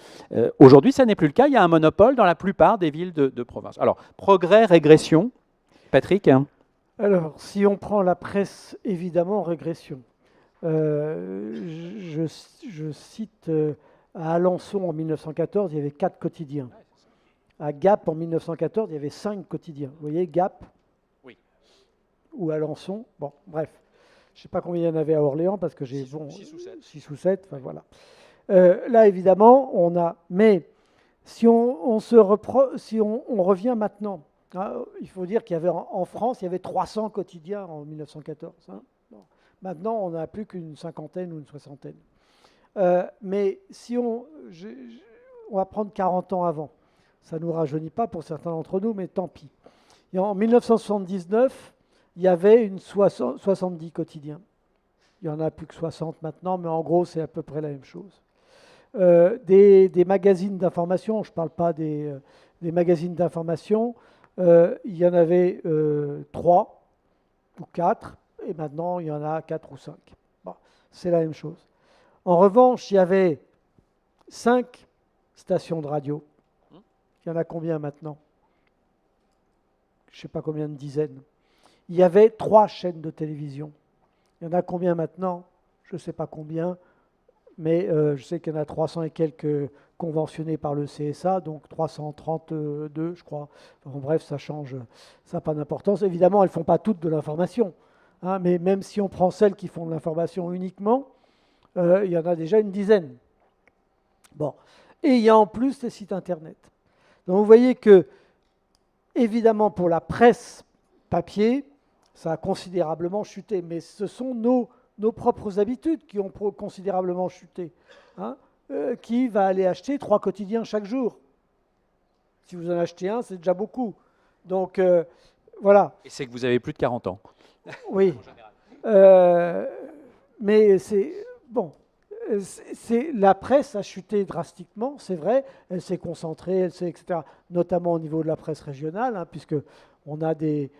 Aujourd'hui, ça n'est plus le cas. Il y a un monopole dans la plupart des villes de province. Alors, progrès, régression. Patrick hein. Alors, si on prend la presse, évidemment, régression. Je cite à Alençon en 1914, il y avait 4 quotidiens. À Gap, en 1914, il y avait 5 quotidiens. Vous voyez, Gap oui. Ou Alençon. Bon, bref. Je ne sais pas combien il y en avait à Orléans, parce que j'ai... 6 ou 7, enfin voilà. Là, évidemment, on a... Mais si on revient maintenant, hein, il faut dire qu'il y avait en France, il y avait 300 quotidiens en 1914. Hein. Bon. Maintenant, on n'a plus qu'une cinquantaine ou une soixantaine. Mais si on va prendre 40 ans avant, ça ne nous rajeunit pas pour certains d'entre nous, mais tant pis. Et en 1979, il y avait 70 quotidiens. Il n'y en a plus que 60 maintenant, mais en gros, c'est à peu près la même chose. Des magazines d'information, je ne parle pas des magazines d'information, il y en avait 3 ou 4, et maintenant il y en a 4 ou 5. Bon, c'est la même chose. En revanche, il y avait 5 stations de radio. Il y en a combien maintenant? Je ne sais pas combien de dizaines. Il y avait 3 chaînes de télévision. Il y en a combien maintenant? Je ne sais pas combien, mais je sais qu'il y en a 300 et quelques conventionnés par le CSA, donc 332, je crois. En bref, ça change, ça n'a pas d'importance. Évidemment, elles ne font pas toutes de l'information, hein, mais même si on prend celles qui font de l'information uniquement, il y en a déjà une dizaine. Bon. Et il y a en plus les sites Internet. Donc vous voyez que, évidemment, pour la presse papier, ça a considérablement chuté, mais ce sont nos propres habitudes qui ont considérablement chuté. Hein. Qui va aller acheter 3 quotidiens chaque jour? Si vous en achetez un, c'est déjà beaucoup. Donc, voilà. Et c'est que vous avez plus de 40 ans. Oui. Mais c'est... Bon. La presse a chuté drastiquement, c'est vrai. Elle s'est concentrée, etc. Notamment au niveau de la presse régionale, hein, puisque on a des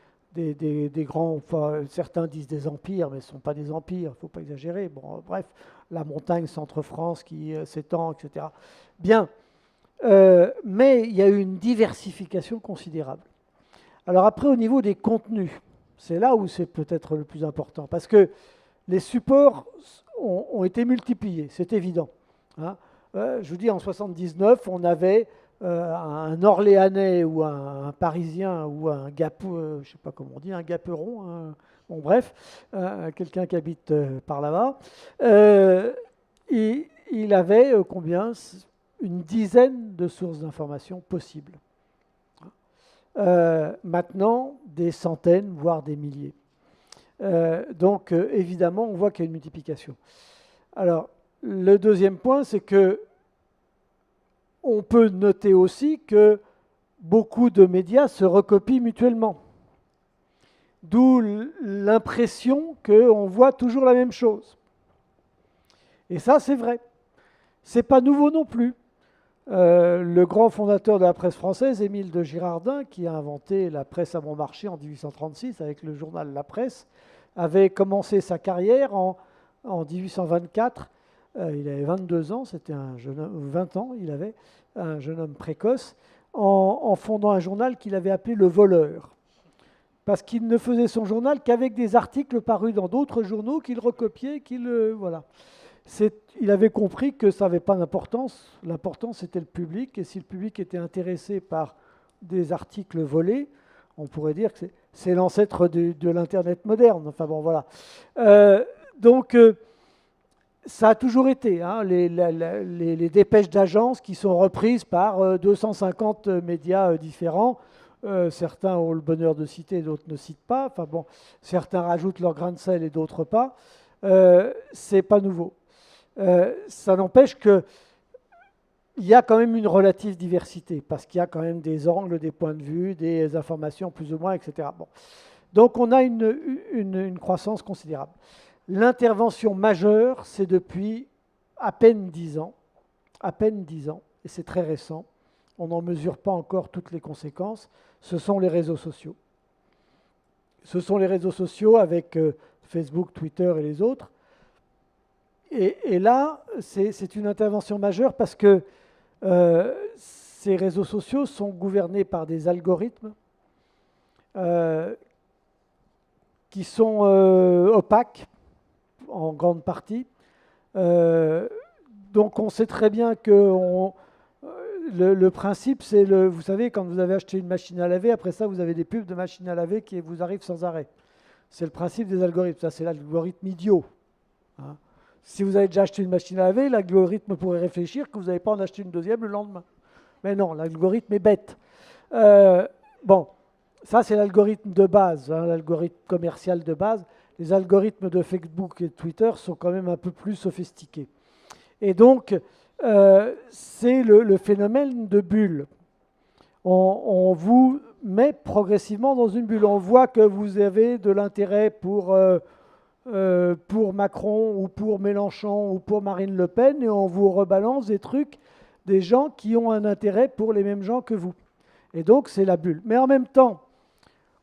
grands, enfin, certains disent des empires, mais ce ne sont pas des empires, il ne faut pas exagérer. Bon, bref, la montagne Centre-France qui s'étend, etc. Bien, mais il y a eu une diversification considérable. Alors après, au niveau des contenus, c'est là où c'est peut-être le plus important, parce que les supports ont été multipliés, c'est évident. Hein. Je vous dis, en 79, on avait un Orléanais ou un Parisien ou un je ne sais pas comment on dit, un Gaperon, bon bref, quelqu'un qui habite par là-bas. Il avait combien? Une dizaine de sources d'informations possibles. Maintenant, des centaines, voire des milliers. Donc, évidemment, on voit qu'il y a une multiplication. Alors, le deuxième point, c'est que on peut noter aussi que beaucoup de médias se recopient mutuellement. D'où l'impression qu'on voit toujours la même chose. Et ça, c'est vrai. C'est pas nouveau non plus. Le grand fondateur de la presse française, Émile de Girardin, qui a inventé la presse à bon marché en 1836 avec le journal La Presse, avait commencé sa carrière en 1824. Il avait 22 ans, c'était un jeune homme, 20 ans, il avait un jeune homme précoce, en fondant un journal qu'il avait appelé Le Voleur. Parce qu'il ne faisait son journal qu'avec des articles parus dans d'autres journaux qu'il recopiait, voilà. Il avait compris que ça n'avait pas d'importance. L'important, c'était le public. Et si le public était intéressé par des articles volés, on pourrait dire que c'est l'ancêtre de l'Internet moderne. Enfin bon, voilà. Donc, ça a toujours été, hein, les dépêches d'agence qui sont reprises par 250 médias différents. Certains ont le bonheur de citer, d'autres ne citent pas. Enfin bon, certains rajoutent leur grain de sel et d'autres pas. C'est pas nouveau. Ça n'empêche qu'il y a quand même une relative diversité, parce qu'il y a quand même des angles, des points de vue, des informations plus ou moins, etc. Bon. Donc on a une croissance considérable. L'intervention majeure, c'est depuis à peine 10 ans, et c'est très récent, on n'en mesure pas encore toutes les conséquences, ce sont les réseaux sociaux. Ce sont les réseaux sociaux avec Facebook, Twitter et les autres. Et là, c'est une intervention majeure parce que ces réseaux sociaux sont gouvernés par des algorithmes qui sont opaques en grande partie. Donc on sait très bien que le principe, c'est vous savez, quand vous avez acheté une machine à laver, après ça, vous avez des pubs de machines à laver qui vous arrivent sans arrêt. C'est le principe des algorithmes. Ça, c'est l'algorithme idiot. Hein. Si vous avez déjà acheté une machine à laver, l'algorithme pourrait réfléchir que vous n'allez pas en acheter une deuxième le lendemain. Mais non, l'algorithme est bête. Bon, ça c'est l'algorithme de base, hein, l'algorithme commercial de base. les algorithmes de Facebook et de Twitter sont quand même un peu plus sophistiqués. Et donc, c'est le phénomène de bulle. On vous met progressivement dans une bulle. On voit que vous avez de l'intérêt pour Macron ou pour Mélenchon ou pour Marine Le Pen, et on vous rebalance des trucs des gens qui ont un intérêt pour les mêmes gens que vous. Et donc, c'est la bulle. Mais en même temps,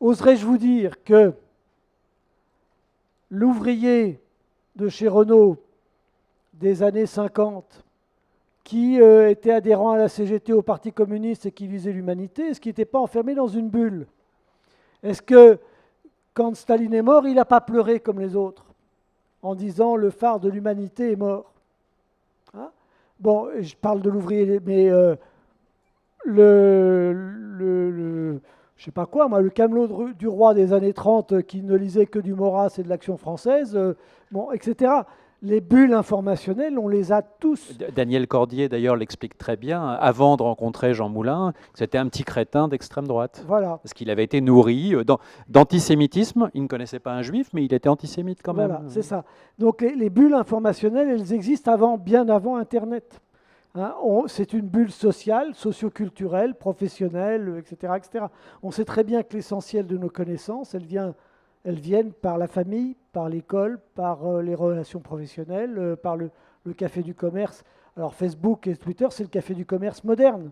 oserais-je vous dire que l'ouvrier de chez Renault des années 50, qui était adhérent à la CGT, au Parti communiste et qui visait l'humanité, est-ce qu'il n'était pas enfermé dans une bulle? Est-ce que, quand Staline est mort, il n'a pas pleuré comme les autres, en disant « le phare de l'humanité est mort » hein? Bon, je parle de l'ouvrier, mais je sais pas quoi, moi, le camelot du roi des années 30 qui ne lisait que du Maurras et de l'Action française, bon, etc. Les bulles informationnelles, on les a tous. Daniel Cordier, d'ailleurs, l'explique très bien, avant de rencontrer Jean Moulin, que c'était un petit crétin d'extrême droite. Voilà. Parce qu'il avait été nourri d'antisémitisme. Il ne connaissait pas un juif, mais il était antisémite quand même. Voilà, c'est ça. Donc les bulles informationnelles, elles existent bien avant Internet. Hein, c'est une bulle sociale, socioculturelle, professionnelle, etc., etc. On sait très bien que l'essentiel de nos connaissances, elles viennent par la famille, par l'école, par les relations professionnelles, par le café du commerce. Alors Facebook et Twitter, c'est le café du commerce moderne.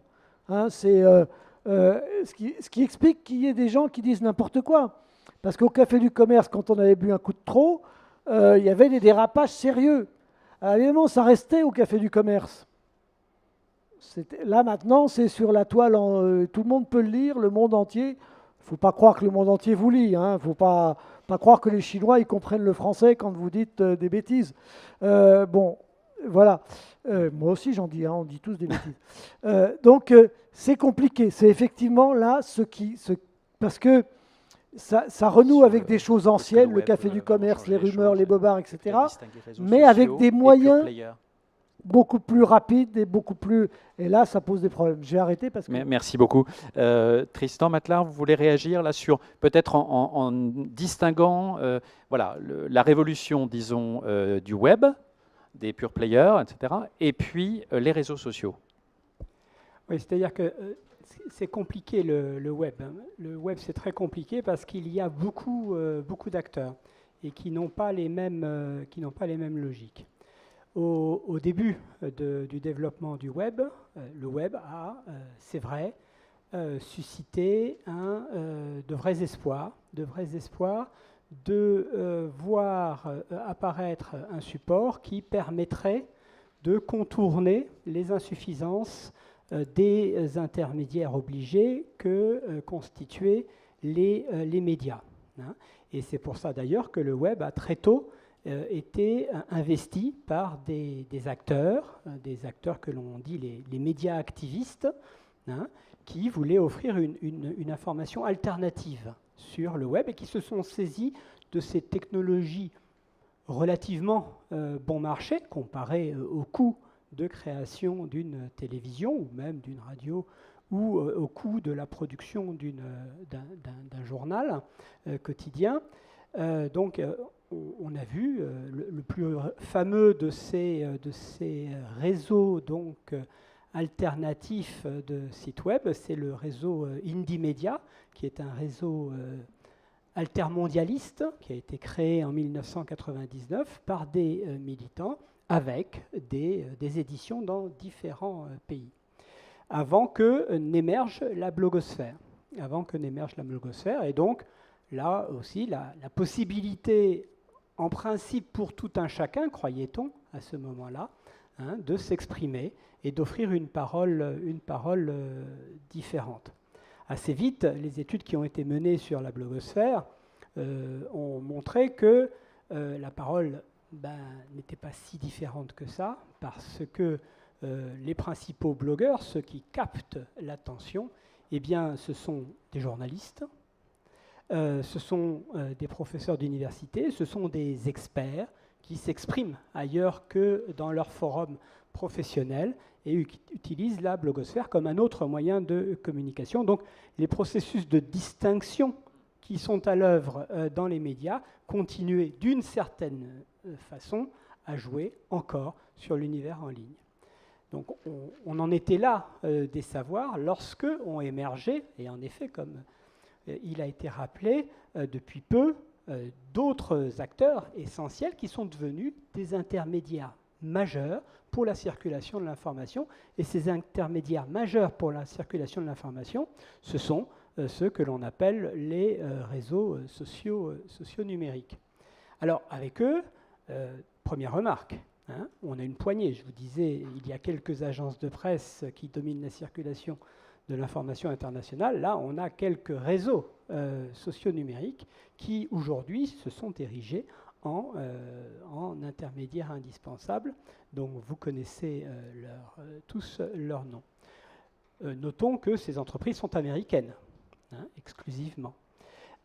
Hein, c'est ce qui explique qu'il y ait des gens qui disent n'importe quoi. Parce qu'au café du commerce, quand on avait bu un coup de trop, il y avait des dérapages sérieux. Alors évidemment, ça restait au café du commerce. Là maintenant, c'est sur la toile, tout le monde peut le lire, le monde entier. Il ne faut pas croire que le monde entier vous lit. Il ne faut pas croire que les Chinois ils comprennent le français quand vous dites des bêtises. Bon, voilà. Moi aussi j'en dis, hein, on dit tous des bêtises. Donc c'est compliqué. C'est effectivement là parce que ça renoue avec des choses anciennes, le café du commerce, les rumeurs, les bobards, etc. Mais avec des moyens beaucoup plus rapide et beaucoup plus... Et là, ça pose des problèmes. J'ai arrêté parce que... Merci beaucoup. Tristan Matlard, vous voulez réagir là sur, peut-être en distinguant voilà, la révolution, disons, du web, des pure players, etc., et puis les réseaux sociaux. Oui, c'est-à-dire que c'est compliqué le web. Le web, c'est très compliqué parce qu'il y a beaucoup d'acteurs et qui n'ont pas les mêmes logiques. Au début du développement du web, le web a, c'est vrai, suscité de vrais espoirs de voir apparaître un support qui permettrait de contourner les insuffisances des intermédiaires obligés que constituaient les médias. Hein. Et c'est pour ça d'ailleurs que le web a très tôt été investi par des acteurs que l'on dit les médias activistes, hein, qui voulaient offrir une information alternative sur le web et qui se sont saisis de ces technologies relativement bon marché comparées au coût de création d'une télévision ou même d'une radio ou au coût de la production d'un journal quotidien. Donc, on a vu le plus fameux de ces réseaux donc, alternatifs de sites web, c'est le réseau Indymedia, qui est un réseau altermondialiste qui a été créé en 1999 par des militants avec des éditions dans différents pays, avant que n'émerge la blogosphère. Et donc, là aussi, la possibilité, en principe pour tout un chacun, croyait-on, à ce moment-là, hein, de s'exprimer et d'offrir une parole différente. Assez vite, les études qui ont été menées sur la blogosphère ont montré que la parole n'était pas si différente que ça, parce que les principaux blogueurs, ceux qui captent l'attention, eh bien, ce sont des journalistes, ce sont des professeurs d'université, ce sont des experts qui s'expriment ailleurs que dans leur forum professionnel et utilisent la blogosphère comme un autre moyen de communication. Donc les processus de distinction qui sont à l'œuvre dans les médias continuaient d'une certaine façon à jouer encore sur l'univers en ligne. Donc on en était là des savoirs lorsque ont émergé, et en effet, comme il a été rappelé depuis peu, d'autres acteurs essentiels qui sont devenus des intermédiaires majeurs pour la circulation de l'information. Et ces intermédiaires majeurs pour la circulation de l'information, ce sont ceux que l'on appelle les réseaux sociaux numériques. Alors, avec eux, première remarque, hein, on a une poignée. Je vous disais, il y a quelques agences de presse qui dominent la circulation de l'information internationale. Là, on a quelques réseaux sociaux numériques qui, aujourd'hui, se sont érigés en intermédiaires indispensables. Donc, vous connaissez tous leurs noms. Notons que ces entreprises sont américaines, hein, exclusivement.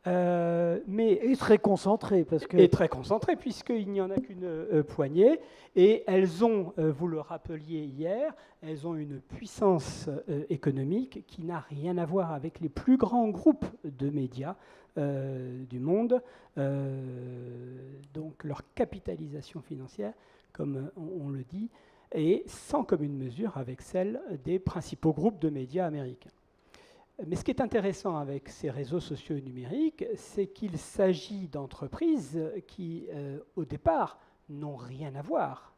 Et très concentrées. Et très concentrées, puisqu'il n'y en a qu'une poignée. Et elles ont, vous le rappeliez hier, elles ont une puissance économique qui n'a rien à voir avec les plus grands groupes de médias du monde. Donc leur capitalisation financière, comme on le dit, est sans commune mesure avec celle des principaux groupes de médias américains. Mais ce qui est intéressant avec ces réseaux sociaux numériques, c'est qu'il s'agit d'entreprises qui, au départ, n'ont rien à voir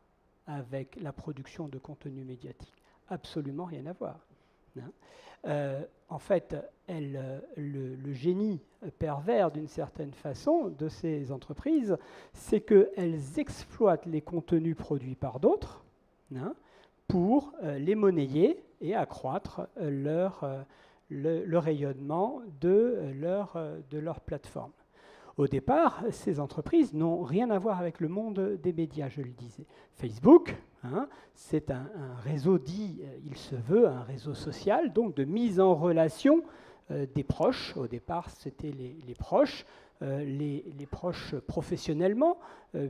avec la production de contenu médiatique. Absolument rien à voir. Hein. En fait, le génie pervers, d'une certaine façon, de ces entreprises, c'est qu'elles exploitent les contenus produits par d'autres, hein, pour les monnayer et accroître le rayonnement de leur plateforme. Au départ, ces entreprises n'ont rien à voir avec le monde des médias, je le disais. Facebook, hein, c'est un réseau dit, il se veut, un réseau social, donc de mise en relation des proches. Au départ, c'était les proches, les proches professionnellement, et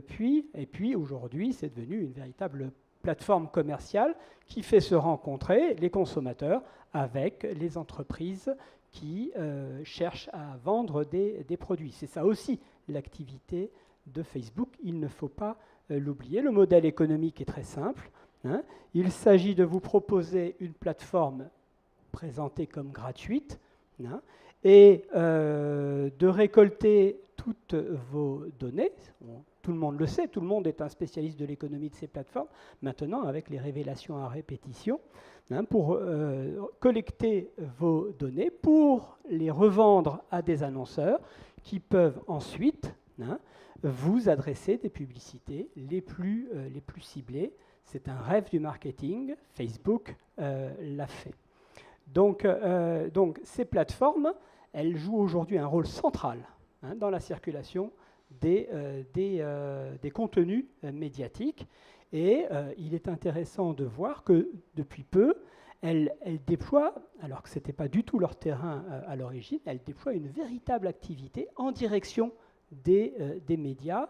puis aujourd'hui, c'est devenu une véritable plateforme commerciale qui fait se rencontrer les consommateurs avec les entreprises qui cherchent à vendre des produits. C'est ça aussi l'activité de Facebook, il ne faut pas l'oublier. Le modèle économique est très simple, hein. Il s'agit de vous proposer une plateforme présentée comme gratuite, hein, et de récolter toutes vos données. Tout le monde le sait, tout le monde est un spécialiste de l'économie de ces plateformes, maintenant avec les révélations à répétition, hein, pour collecter vos données, pour les revendre à des annonceurs qui peuvent ensuite, hein, vous adresser des publicités les plus ciblées. C'est un rêve du marketing, Facebook l'a fait. Donc ces plateformes, elles jouent aujourd'hui un rôle central, hein, dans la circulation des contenus médiatiques. Et il est intéressant de voir que depuis peu, elles déploient, alors que ce n'était pas du tout leur terrain à l'origine, elles déploient une véritable activité en direction des médias.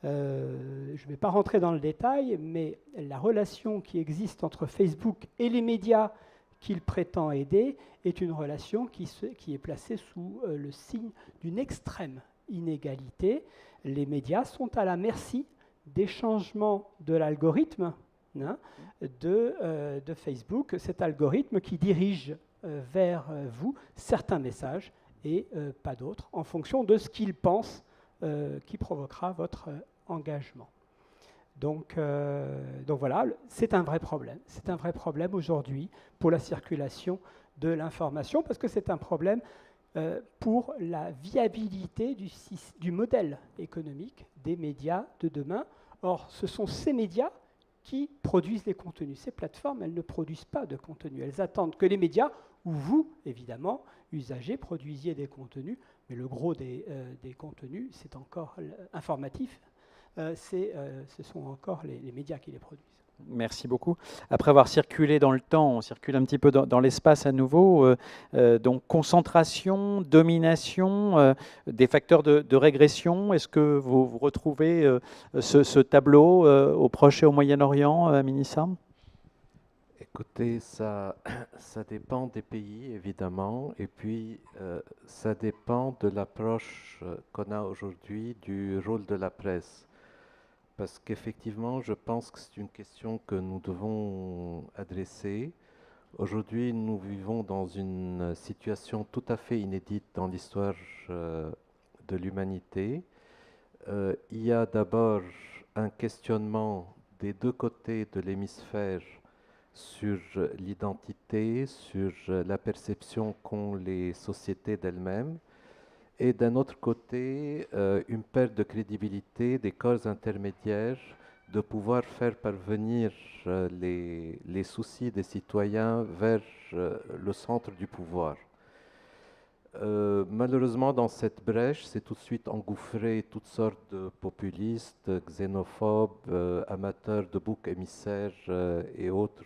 Je ne vais pas rentrer dans le détail, mais la relation qui existe entre Facebook et les médias qu'il prétend aider est une relation qui est placée sous le signe d'une extrême inégalité. Les médias sont à la merci des changements de l'algorithme, hein, de Facebook, cet algorithme qui dirige vers vous certains messages et pas d'autres, en fonction de ce qu'il pense qui provoquera votre engagement. Donc voilà, c'est un vrai problème. C'est un vrai problème aujourd'hui pour la circulation de l'information, parce que c'est un problème pour la viabilité du modèle économique des médias de demain. Or, ce sont ces médias qui produisent les contenus. Ces plateformes, elles ne produisent pas de contenu. Elles attendent que les médias, ou vous, évidemment, usagers, produisiez des contenus, mais le gros des contenus, c'est encore informatif, ce sont encore les médias qui les produisent. Merci beaucoup. Après avoir circulé dans le temps, on circule un petit peu dans l'espace à nouveau. Donc concentration, domination, des facteurs de régression. Est-ce que vous retrouvez ce tableau au Proche et au Moyen-Orient, Minissam ? Écoutez, ça dépend des pays, évidemment, et puis ça dépend de l'approche qu'on a aujourd'hui du rôle de la presse. Parce qu'effectivement, je pense que c'est une question que nous devons adresser. Aujourd'hui, nous vivons dans une situation tout à fait inédite dans l'histoire de l'humanité. Il y a d'abord un questionnement des deux côtés de l'hémisphère sur l'identité, sur la perception qu'ont les sociétés d'elles-mêmes, et d'un autre côté, une perte de crédibilité des corps intermédiaires, de pouvoir faire parvenir les soucis des citoyens vers le centre du pouvoir. Malheureusement, dans cette brèche, c'est tout de suite engouffré toutes sortes de populistes, xénophobes, amateurs de boucs émissaires et autres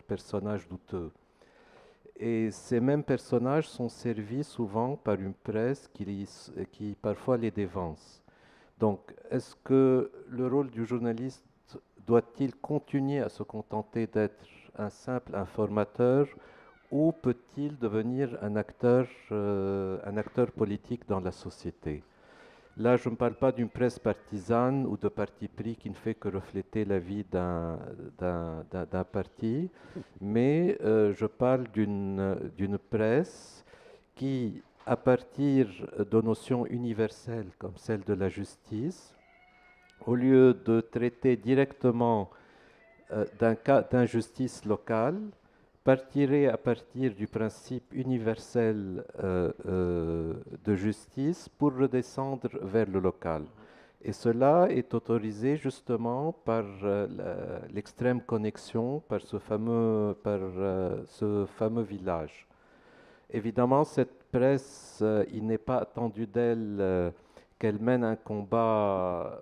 personnages douteux. Et ces mêmes personnages sont servis souvent par une presse qui parfois les dévance. Donc, est-ce que le rôle du journaliste doit-il continuer à se contenter d'être un simple informateur, ou peut-il devenir un acteur politique dans la société? Là, je ne parle pas d'une presse partisane ou de parti pris qui ne fait que refléter la vie d'un parti, mais je parle d'une presse qui, à partir de notions universelles comme celle de la justice, au lieu de traiter directement d'un cas d'injustice locale, partirait à partir du principe universel de justice pour redescendre vers le local. Et cela est autorisé justement par l'extrême connexion, par ce fameux village. Évidemment, cette presse, il n'est pas attendu d'elle qu'elle mène un combat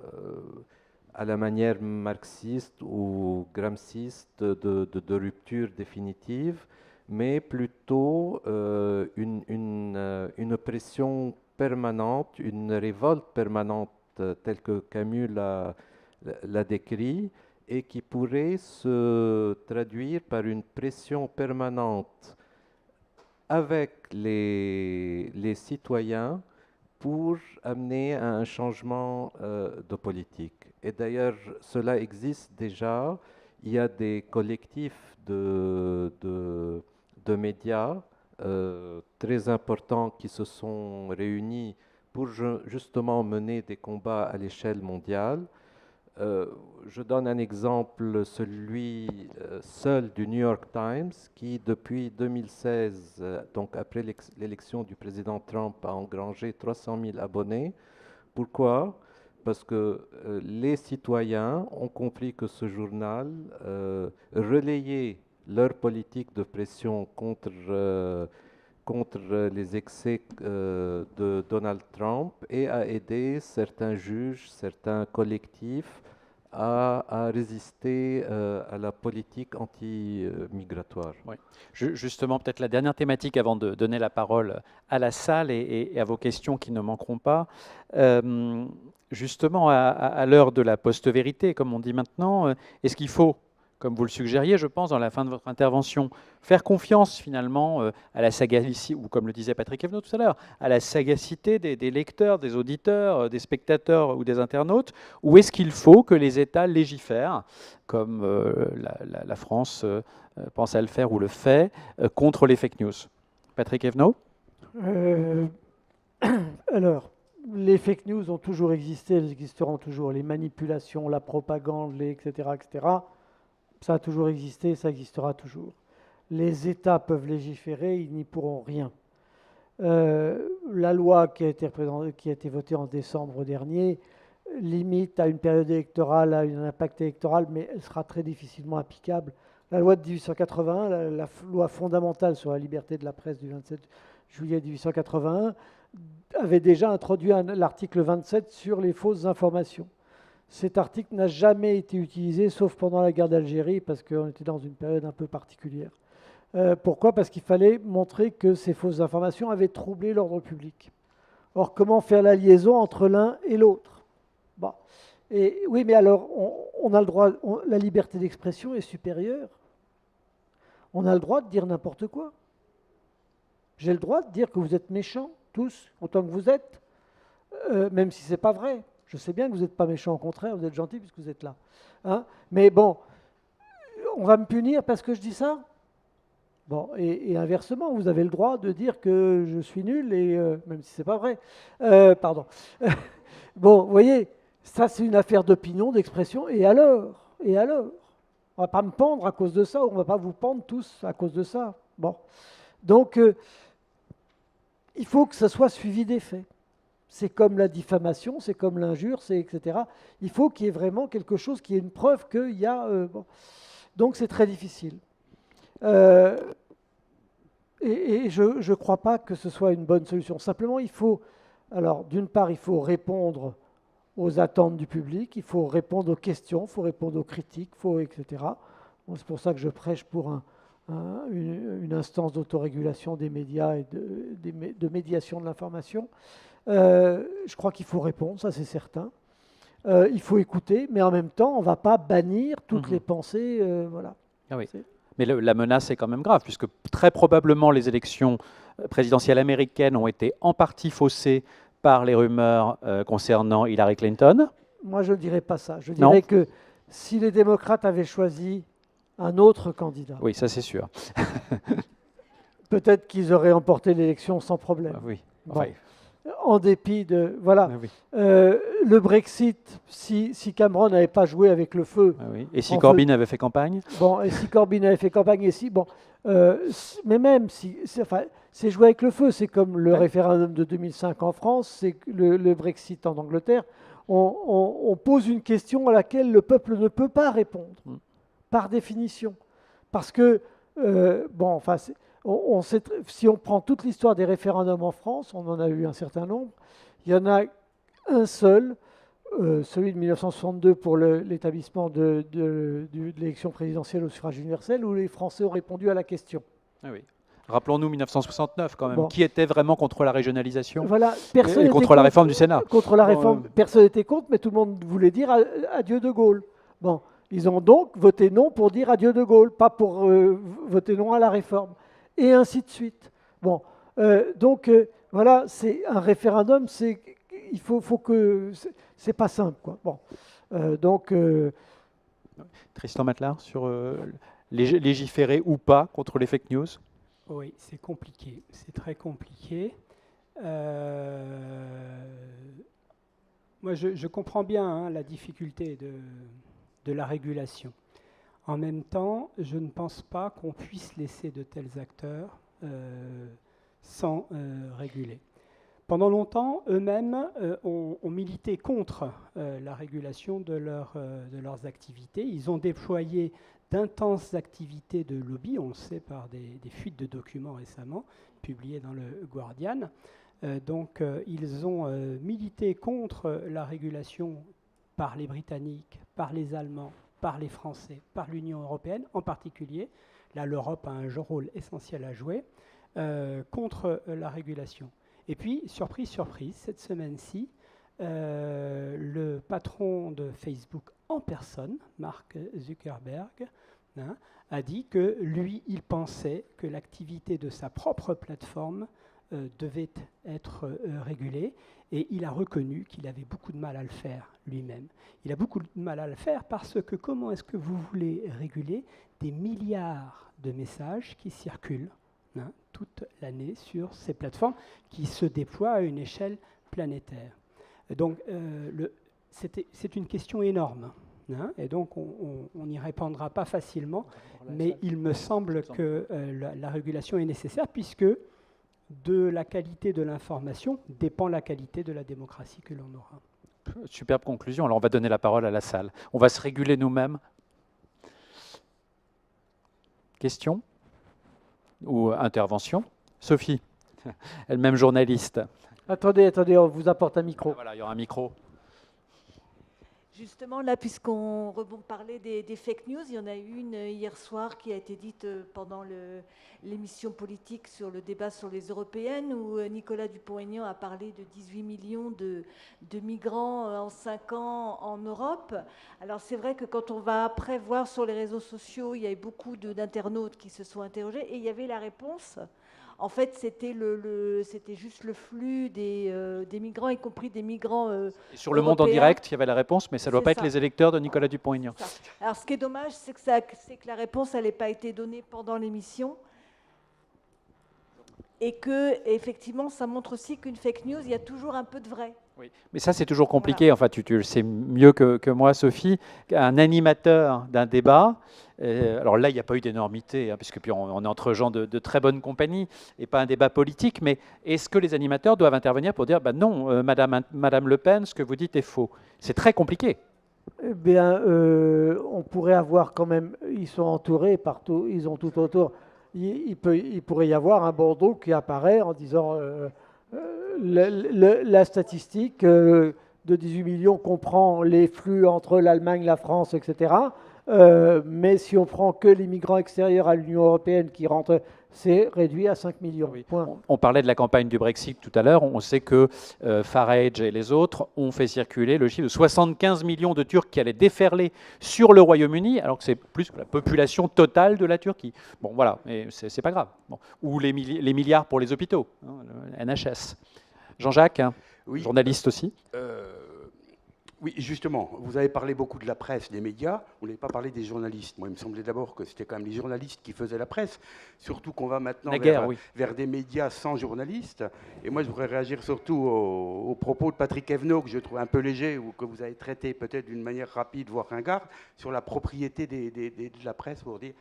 à la manière marxiste ou gramsciste de rupture définitive, mais plutôt une pression permanente, une révolte permanente telle que Camus l'a décrit, et qui pourrait se traduire par une pression permanente avec les citoyens pour amener à un changement de politique. Et d'ailleurs, cela existe déjà. Il y a des collectifs de médias très importants qui se sont réunis pour justement mener des combats à l'échelle mondiale. Je donne un exemple, celui seul du New York Times, qui depuis 2016, donc après l'élection du président Trump, a engrangé 300 000 abonnés. Pourquoi? Parce que les citoyens ont compris que ce journal relayait leur politique de pression contre les excès de Donald Trump, et a aidé certains juges, certains collectifs à résister à la politique anti-migratoire. Oui. Justement, peut-être la dernière thématique avant de donner la parole à la salle et à vos questions qui ne manqueront pas. Justement, à l'heure de la post-vérité, comme on dit maintenant, est-ce qu'il faut, comme vous le suggériez, je pense, dans la fin de votre intervention, faire confiance finalement à la sagacité, ou comme le disait Patrick Evenot tout à l'heure, à la sagacité des lecteurs, des auditeurs, des spectateurs ou des internautes, ou est-ce qu'il faut que les États légifèrent, comme la France pense à le faire ou le fait, contre les fake news? Patrick Evenot? Alors, les fake news ont toujours existé, elles existeront toujours. Les manipulations, la propagande, etc., etc., ça a toujours existé, ça existera toujours. Les États peuvent légiférer, ils n'y pourront rien. La loi qui a été votée en décembre dernier limite à une période électorale, à un impact électoral, mais elle sera très difficilement applicable. La loi de 1881, la loi fondamentale sur la liberté de la presse du 27 juillet 1881, avait déjà introduit l'article 27 sur les fausses informations. Cet article n'a jamais été utilisé, sauf pendant la guerre d'Algérie, parce qu'on était dans une période un peu particulière. Pourquoi? Parce qu'il fallait montrer que ces fausses informations avaient troublé l'ordre public. Or, comment faire la liaison entre l'un et l'autre? Bon. Et oui, mais alors, on a le droit, la liberté d'expression est supérieure On a le droit de dire n'importe quoi. J'ai le droit de dire que vous êtes méchants, tous, autant que vous êtes, même si ce n'est pas vrai. Je sais bien que vous n'êtes pas méchants, au contraire, vous êtes gentils puisque vous êtes là. Hein, mais bon, on va me punir parce que je dis ça? Bon, et inversement, vous avez le droit de dire que je suis nul, et même si ce n'est pas vrai. Pardon. Bon, vous voyez, ça c'est une affaire d'opinion, d'expression, et alors? Et alors? On ne va pas me pendre à cause de ça, ou on ne va pas vous pendre tous à cause de ça. Bon. Donc, il faut que ça soit suivi des faits. C'est comme la diffamation, c'est comme l'injure, etc. Il faut qu'il y ait vraiment quelque chose, qui ait une preuve qu'il y a... bon. Donc c'est très difficile. Et je ne crois pas que ce soit une bonne solution. Simplement, il faut... Alors, d'une part, il faut répondre aux attentes du public, il faut répondre aux questions, il faut répondre aux critiques, etc. Bon, c'est pour ça que je prêche pour une instance d'autorégulation des médias et de médiation de l'information. Je crois qu'il faut répondre, ça c'est certain. Il faut écouter, mais en même temps, on ne va pas bannir toutes les pensées. Voilà. Ah oui. Mais la menace est quand même grave, puisque très probablement les élections présidentielles américaines ont été en partie faussées par les rumeurs concernant Hillary Clinton. Moi, je ne dirais pas ça. Je dirais que si les démocrates avaient choisi un autre candidat, oui, ça c'est sûr, peut-être qu'ils auraient emporté l'élection sans problème. Oui. Bon. Enfin, En dépit de... Voilà. oui. Le Brexit, si Cameron n'avait pas joué avec le feu... Oui. Et si Corbyn avait fait campagne? Bon, et si Corbyn avait fait campagne, et si... Bon, mais même si... C'est jouer avec le feu. C'est comme le référendum de 2005 en France, c'est le Brexit en Angleterre. On pose une question à laquelle le peuple ne peut pas répondre, par définition. Parce que, si on prend toute l'histoire des référendums en France, on en a eu un certain nombre, il y en a un seul, celui de 1962 pour l'établissement de l'élection présidentielle au suffrage universel, où les Français ont répondu à la question. Ah oui. Rappelons-nous 1969 quand même. Bon. Qui était vraiment contre la régionalisation Voilà, personne et contre la réforme du Sénat? Contre la réforme, personne n'était contre, mais tout le monde voulait dire adieu de Gaulle. Bon, ils ont donc voté non pour dire adieu de Gaulle, pas pour voter non à la réforme. Et ainsi de suite. Bon, voilà, c'est un référendum, il faut que... C'est pas simple, quoi. Bon, Tristan Matlard, sur légiférer ou pas contre les fake news? Oui, c'est compliqué, c'est très compliqué. Moi, je comprends bien la difficulté de la régulation. En même temps, je ne pense pas qu'on puisse laisser de tels acteurs sans réguler. Pendant longtemps, eux-mêmes ont milité contre la régulation de leurs activités. Ils ont déployé d'intenses activités de lobby, on le sait par des fuites de documents récemment, publiées dans le Guardian. Ils ont milité contre la régulation par les Britanniques, par les Allemands, par les Français, par l'Union européenne en particulier. Là, l'Europe a un rôle essentiel à jouer contre la régulation. Et puis, surprise, surprise, cette semaine-ci, le patron de Facebook en personne, Mark Zuckerberg, a dit que lui, il pensait que l'activité de sa propre plateforme devait être régulée, et il a reconnu qu'il avait beaucoup de mal à le faire lui-même. Il a beaucoup de mal à le faire parce que comment est-ce que vous voulez réguler des milliards de messages qui circulent toute l'année sur ces plateformes qui se déploient à une échelle planétaire? Donc, c'est une question énorme. Et donc, on n'y répondra pas facilement, mais il me semble que la régulation est nécessaire, puisque de la qualité de l'information dépend la qualité de la démocratie que l'on aura. Superbe conclusion. Alors, on va donner la parole à la salle. On va se réguler nous-mêmes. Question ou intervention? Sophie, elle-même journaliste. Attendez, on vous apporte un micro. Voilà, il y aura un micro. Justement, là, puisqu'on parlait des fake news, il y en a eu une hier soir qui a été dite pendant l'émission politique sur le débat sur les européennes, où Nicolas Dupont-Aignan a parlé de 18 millions de migrants en 5 ans en Europe. Alors c'est vrai que quand on va après voir sur les réseaux sociaux, il y a eu beaucoup d'internautes qui se sont interrogés, et il y avait la réponse. En fait, c'était c'était juste le flux des migrants, y compris des migrants Et sur Le Monde en européens. direct, il y avait la réponse, mais ça ne doit C'est pas être ça. les électeurs de Nicolas Dupont-Aignan. Ça. Alors, ce qui est dommage, c'est que la réponse, elle n'ait pas été donnée pendant l'émission. Et que, effectivement, ça montre aussi qu'une fake news, il y a toujours un peu de vrai. Oui. Mais ça, c'est toujours compliqué. Enfin, tu le sais mieux que moi, Sophie. Un animateur d'un débat, alors là, il n'y a pas eu d'énormité, hein, puisque puis on est entre gens de très bonne compagnie, et pas un débat politique, mais est-ce que les animateurs doivent intervenir pour dire, non, Madame Le Pen, ce que vous dites est faux? C'est très compliqué. Eh bien, on pourrait avoir quand même, ils sont entourés partout, ils ont tout autour. Il pourrait y avoir un bandeau qui apparaît en disant la statistique de 18 millions comprend les flux entre l'Allemagne, la France, etc. Mais si on prend que les migrants extérieurs à l'Union européenne qui rentrent, c'est réduit à 5 millions. Oui. Point. On parlait de la campagne du Brexit tout à l'heure. On sait que Farage et les autres ont fait circuler le chiffre de 75 millions de Turcs qui allaient déferler sur le Royaume-Uni, alors que c'est plus que la population totale de la Turquie. Bon, voilà, mais c'est pas grave. Bon. Ou les milliards pour les hôpitaux, hein, le NHS. Jean-Jacques, hein, Oui. journaliste aussi. Oui, justement, vous avez parlé beaucoup de la presse, des médias, vous n'avez pas parlé des journalistes. Moi, il me semblait d'abord que c'était quand même les journalistes qui faisaient la presse, surtout qu'on va maintenant vers des médias sans journalistes. Et moi, je voudrais réagir surtout aux propos de Patrick Evno, que je trouve un peu léger, ou que vous avez traité peut-être d'une manière rapide, voire ringarde, sur la propriété de la presse, pour dire...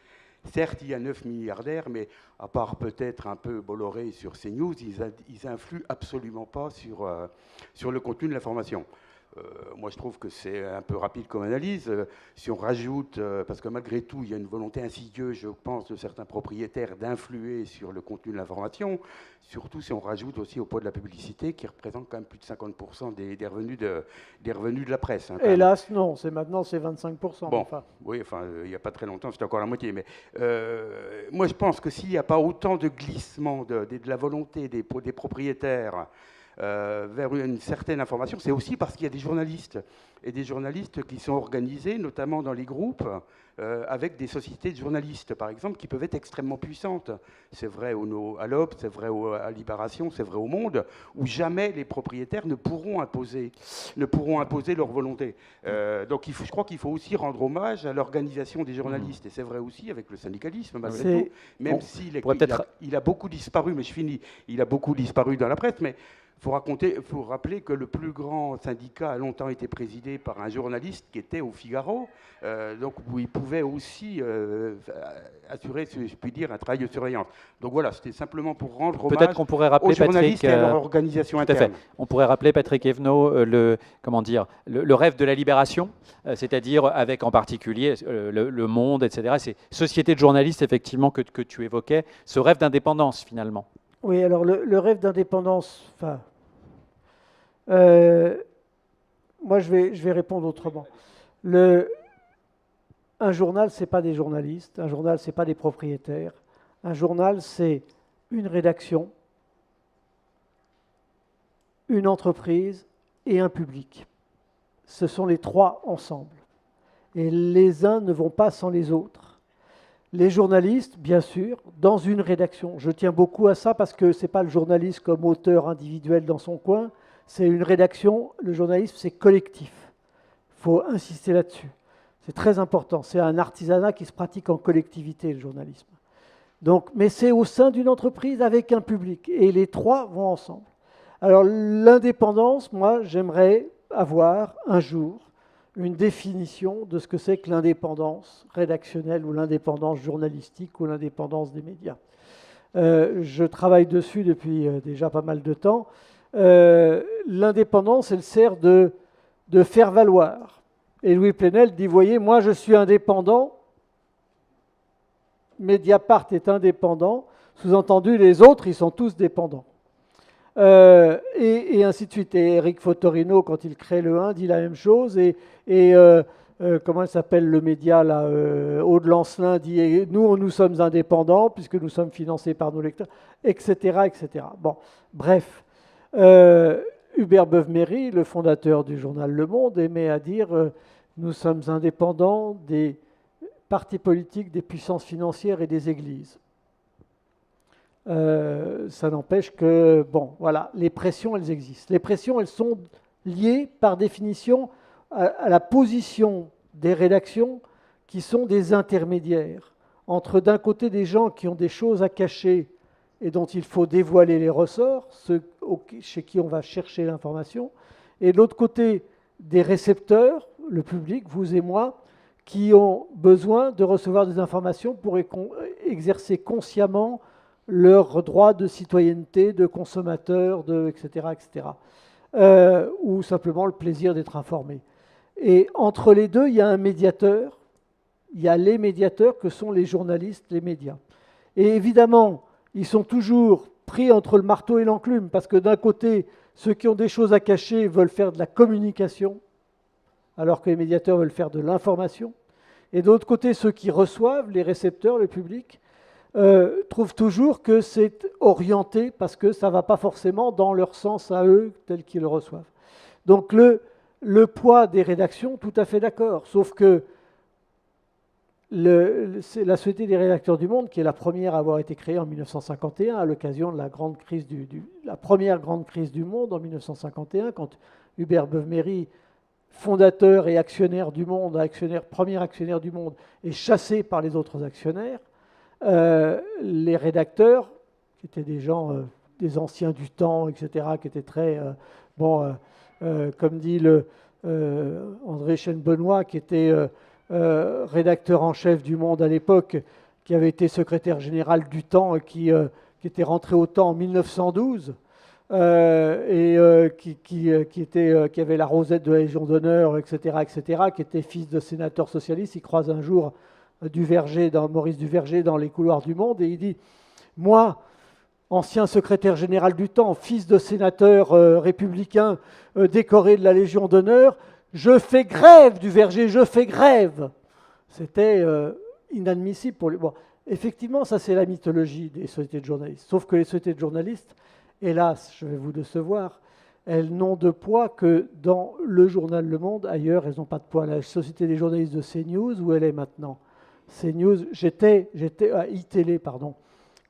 Certes, il y a 9 milliardaires, mais à part peut-être un peu Bolloré sur CNews, ils influent absolument pas sur le contenu de l'information. Moi, je trouve que c'est un peu rapide comme analyse. Si on rajoute, parce que malgré tout, il y a une volonté insidieuse, je pense, de certains propriétaires d'influer sur le contenu de l'information, surtout si on rajoute aussi au poids de la publicité, qui représente quand même plus de 50% des revenus de la presse. Hein, hélas, non, maintenant c'est 25%. Bon, enfin. oui, enfin, il n'y a pas très longtemps, c'était encore la moitié. Mais moi, je pense que s'il n'y a pas autant de glissement de la volonté des propriétaires vers une certaine information, c'est aussi parce qu'il y a des journalistes, et des journalistes qui sont organisés, notamment dans les groupes, avec des sociétés de journalistes, par exemple, qui peuvent être extrêmement puissantes. C'est vrai à l'Obs, c'est vrai à Libération, c'est vrai au Monde, où jamais les propriétaires ne pourront imposer leur volonté. Donc je crois qu'il faut aussi rendre hommage à l'organisation des journalistes, et c'est vrai aussi avec le syndicalisme, malgré tout, même s'il il a beaucoup disparu, mais je finis, il a beaucoup disparu dans la presse, mais il faut rappeler que le plus grand syndicat a longtemps été présidé par un journaliste qui était au Figaro, donc où il pouvait aussi assurer, si je puis dire, un travail de surveillance. Donc voilà, c'était simplement pour rendre hommage aux journalistes et à leur organisation interne. Tout à fait. On pourrait rappeler, Patrick Evno, le rêve de la libération, c'est-à-dire avec en particulier le Monde, etc. Ces sociétés de journalistes, effectivement, que tu évoquais, ce rêve d'indépendance, finalement. Oui, alors le rêve d'indépendance, enfin, moi je vais répondre autrement. Un journal, ce n'est pas des journalistes, un journal, ce n'est pas des propriétaires, un journal, c'est une rédaction, une entreprise et un public. Ce sont les trois ensemble. Et les uns ne vont pas sans les autres. Les journalistes, bien sûr, dans une rédaction. Je tiens beaucoup à ça parce que ce n'est pas le journaliste comme auteur individuel dans son coin, c'est une rédaction. Le journalisme, c'est collectif. Il faut insister là-dessus. C'est très important. C'est un artisanat qui se pratique en collectivité, le journalisme. Donc, mais c'est au sein d'une entreprise avec un public. Et les trois vont ensemble. Alors, l'indépendance, moi, j'aimerais avoir un jour une définition de ce que c'est que l'indépendance rédactionnelle ou l'indépendance journalistique ou l'indépendance des médias. Je travaille dessus depuis déjà pas mal de temps. L'indépendance, elle sert de faire valoir. Et Louis Plenel dit, voyez, moi je suis indépendant, Mediapart est indépendant, sous-entendu les autres, ils sont tous dépendants. Et ainsi de suite. Et Eric Fotorino, quand il crée le 1, dit la même chose. Comment il s'appelle le média là, Aude Lancelin dit nous sommes indépendants puisque nous sommes financés par nos lecteurs, etc. etc. Bon, bref. Hubert Beuve-Méry, le fondateur du journal Le Monde, aimait à dire nous sommes indépendants des partis politiques, des puissances financières et des églises. Ça n'empêche que, bon, voilà, les pressions, elles existent. Les pressions, elles sont liées par définition à la position des rédactions qui sont des intermédiaires entre d'un côté des gens qui ont des choses à cacher et dont il faut dévoiler les ressorts, ceux chez qui on va chercher l'information, et de l'autre côté des récepteurs, le public, vous et moi, qui ont besoin de recevoir des informations pour exercer consciemment leur droit de citoyenneté, de consommateur, etc., etc. Ou simplement le plaisir d'être informé. Et entre les deux, il y a un médiateur. Il y a les médiateurs que sont les journalistes, les médias. Et évidemment, ils sont toujours pris entre le marteau et l'enclume, parce que d'un côté, ceux qui ont des choses à cacher veulent faire de la communication, alors que les médiateurs veulent faire de l'information. Et de l'autre côté, ceux qui reçoivent, les récepteurs, le public, trouvent toujours que c'est orienté parce que ça ne va pas forcément dans leur sens à eux tel qu'ils le reçoivent. Donc le poids des rédactions, tout à fait d'accord, sauf que c'est la Société des rédacteurs du Monde, qui est la première à avoir été créée en 1951, à l'occasion de la grande crise la première grande crise du monde en 1951, quand Hubert Beuve-Méry, fondateur et actionnaire du Monde, premier actionnaire du Monde, est chassé par les autres actionnaires. Les rédacteurs, qui étaient des gens, des anciens du temps, etc., qui étaient très, comme dit André Chêne-Benoît, qui était rédacteur en chef du Monde à l'époque, qui avait été secrétaire général du Temps, et qui était rentré au Temps en 1912, qui avait la rosette de la Légion d'honneur, etc., qui était fils de sénateur socialiste. Il croise un jour Maurice Duverger dans les couloirs du Monde, et il dit « Moi, ancien secrétaire général du Temps, fils de sénateur républicain décoré de la Légion d'honneur, je fais grève, Duverger, je fais grève !» C'était inadmissible pour lui. Bon, effectivement, ça c'est la mythologie des sociétés de journalistes. Sauf que les sociétés de journalistes, hélas, je vais vous décevoir, elles n'ont de poids que dans le journal Le Monde. Ailleurs, elles n'ont pas de poids. La Société des journalistes de CNews, où elle est maintenant? CNews, j'étais à iTélé, pardon.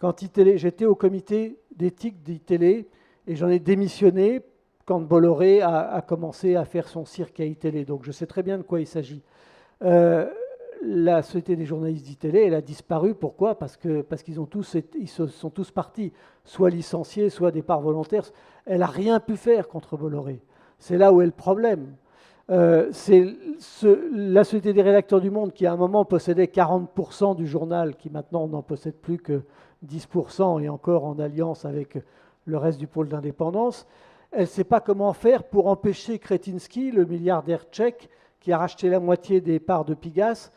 Quand iTélé, j'étais au comité d'éthique d'iTélé et j'en ai démissionné quand Bolloré a commencé à faire son cirque à iTélé. Donc je sais très bien de quoi il s'agit. La Société des journalistes d'iTélé, elle a disparu. Pourquoi? Parce qu'ils se sont tous partis, soit licenciés, soit départ volontaire. Elle n'a rien pu faire contre Bolloré. C'est là où est le problème. C'est la Société des rédacteurs du Monde qui à un moment possédait 40% du journal, qui maintenant n'en possède plus que 10% et encore en alliance avec le reste du pôle d'indépendance. Elle ne sait pas comment faire pour empêcher Kretinsky, le milliardaire tchèque qui a racheté la moitié des parts de Pigasse,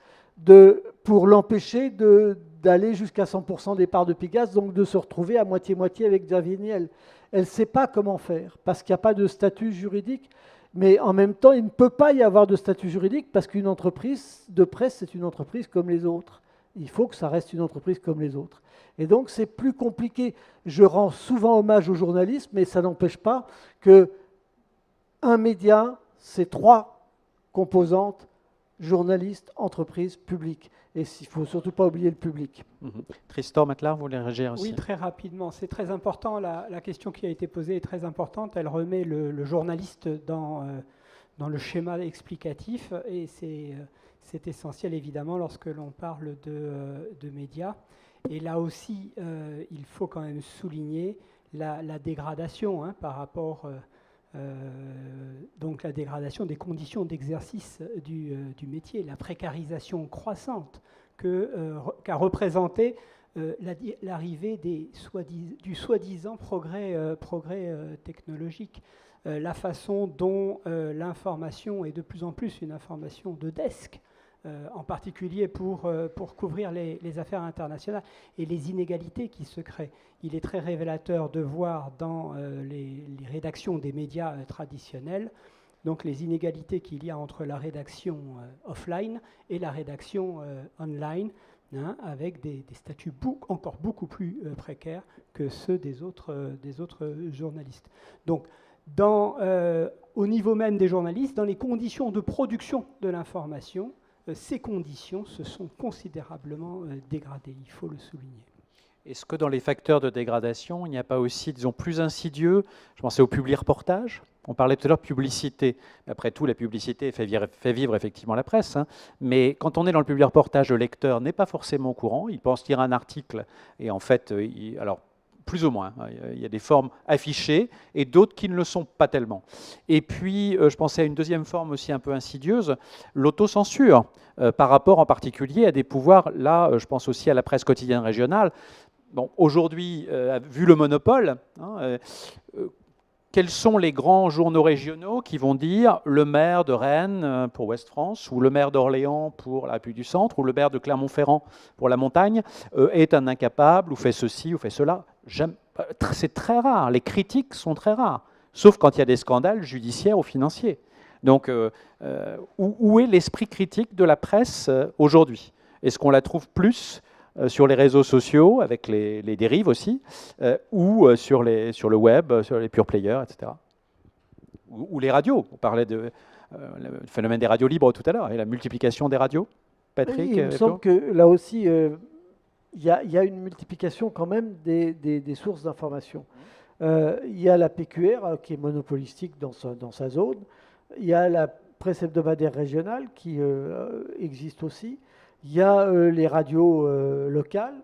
pour l'empêcher d'aller jusqu'à 100% des parts de Pigasse, donc de se retrouver à moitié-moitié avec Xavier Niel. Elle ne sait pas comment faire, parce qu'il n'y a pas de statut juridique, mais en même temps, il ne peut pas y avoir de statut juridique, parce qu'une entreprise de presse, c'est une entreprise comme les autres. Il faut que ça reste une entreprise comme les autres. Et donc, c'est plus compliqué. Je rends souvent hommage au journalisme, mais ça n'empêche pas qu'un média, c'est 3 composantes: journaliste, entreprise, public. Et il ne faut surtout pas oublier le public. Tristan Matlar, vous voulez réagir aussi? Oui, très rapidement. C'est très important. La question qui a été posée est très importante. Elle remet le journaliste dans le schéma explicatif. Et c'est essentiel, évidemment, lorsque l'on parle de médias. Et là aussi, il faut quand même souligner la dégradation par rapport... donc la dégradation des conditions d'exercice du métier, la précarisation croissante qu'a représenté l'arrivée du soi-disant progrès technologique, la façon dont l'information est de plus en plus une information de desk, en particulier pour couvrir les affaires internationales et les inégalités qui se créent. Il est très révélateur de voir dans les rédactions des médias traditionnels donc les inégalités qu'il y a entre la rédaction offline et la rédaction online, hein, avec des statuts encore beaucoup plus précaires que ceux des autres journalistes. Donc, au niveau même des journalistes, dans les conditions de production de l'information, ces conditions se sont considérablement dégradées, il faut le souligner. Est-ce que dans les facteurs de dégradation, il n'y a pas aussi, disons, plus insidieux, je pensais au publi-reportage, on parlait tout à l'heure de publicité. Après tout, la publicité fait vivre effectivement la presse, hein. Mais quand on est dans le publi-reportage, le lecteur n'est pas forcément au courant, il pense lire un article, et en fait, alors plus ou moins, hein, il y a des formes affichées, et d'autres qui ne le sont pas tellement. Et puis, je pensais à une deuxième forme aussi un peu insidieuse, l'autocensure, par rapport en particulier à des pouvoirs, là, je pense aussi à la presse quotidienne régionale. Bon, aujourd'hui, vu le monopole, hein, quels sont les grands journaux régionaux qui vont dire le maire de Rennes pour Ouest France, ou le maire d'Orléans pour la République du Centre, ou le maire de Clermont-Ferrand pour la montagne, est un incapable, ou fait ceci, ou fait cela? C'est très rare, les critiques sont très rares, sauf quand il y a des scandales judiciaires ou financiers. Donc, où est l'esprit critique de la presse aujourd'hui? Est-ce qu'on la trouve plus sur les réseaux sociaux, avec les dérives aussi, ou sur le web, sur les pure players, etc. Ou les radios. On parlait du phénomène des radios libres tout à l'heure, et la multiplication des radios. Patrick, il me semble que là aussi, il y a une multiplication quand même des sources d'information. Il y a la PQR qui est monopolistique dans sa zone. Il y a la presse hebdomadaire régionale qui existe aussi. Il y a les radios locales,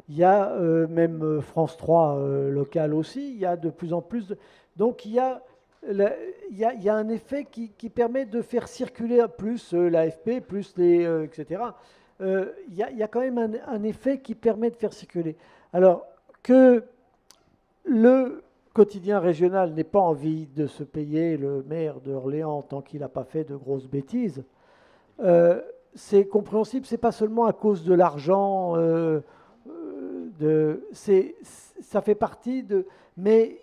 il y a même France 3 locale aussi, il y a de plus en plus de... Donc il y a un effet qui permet de faire circuler plus l'AFP, plus les... etc. Il y a quand même un effet qui permet de faire circuler. Alors que le quotidien régional n'ait pas envie de se payer le maire d'Orléans tant qu'il n'a pas fait de grosses bêtises, c'est compréhensible, c'est pas seulement à cause de l'argent, ça fait partie de... Mais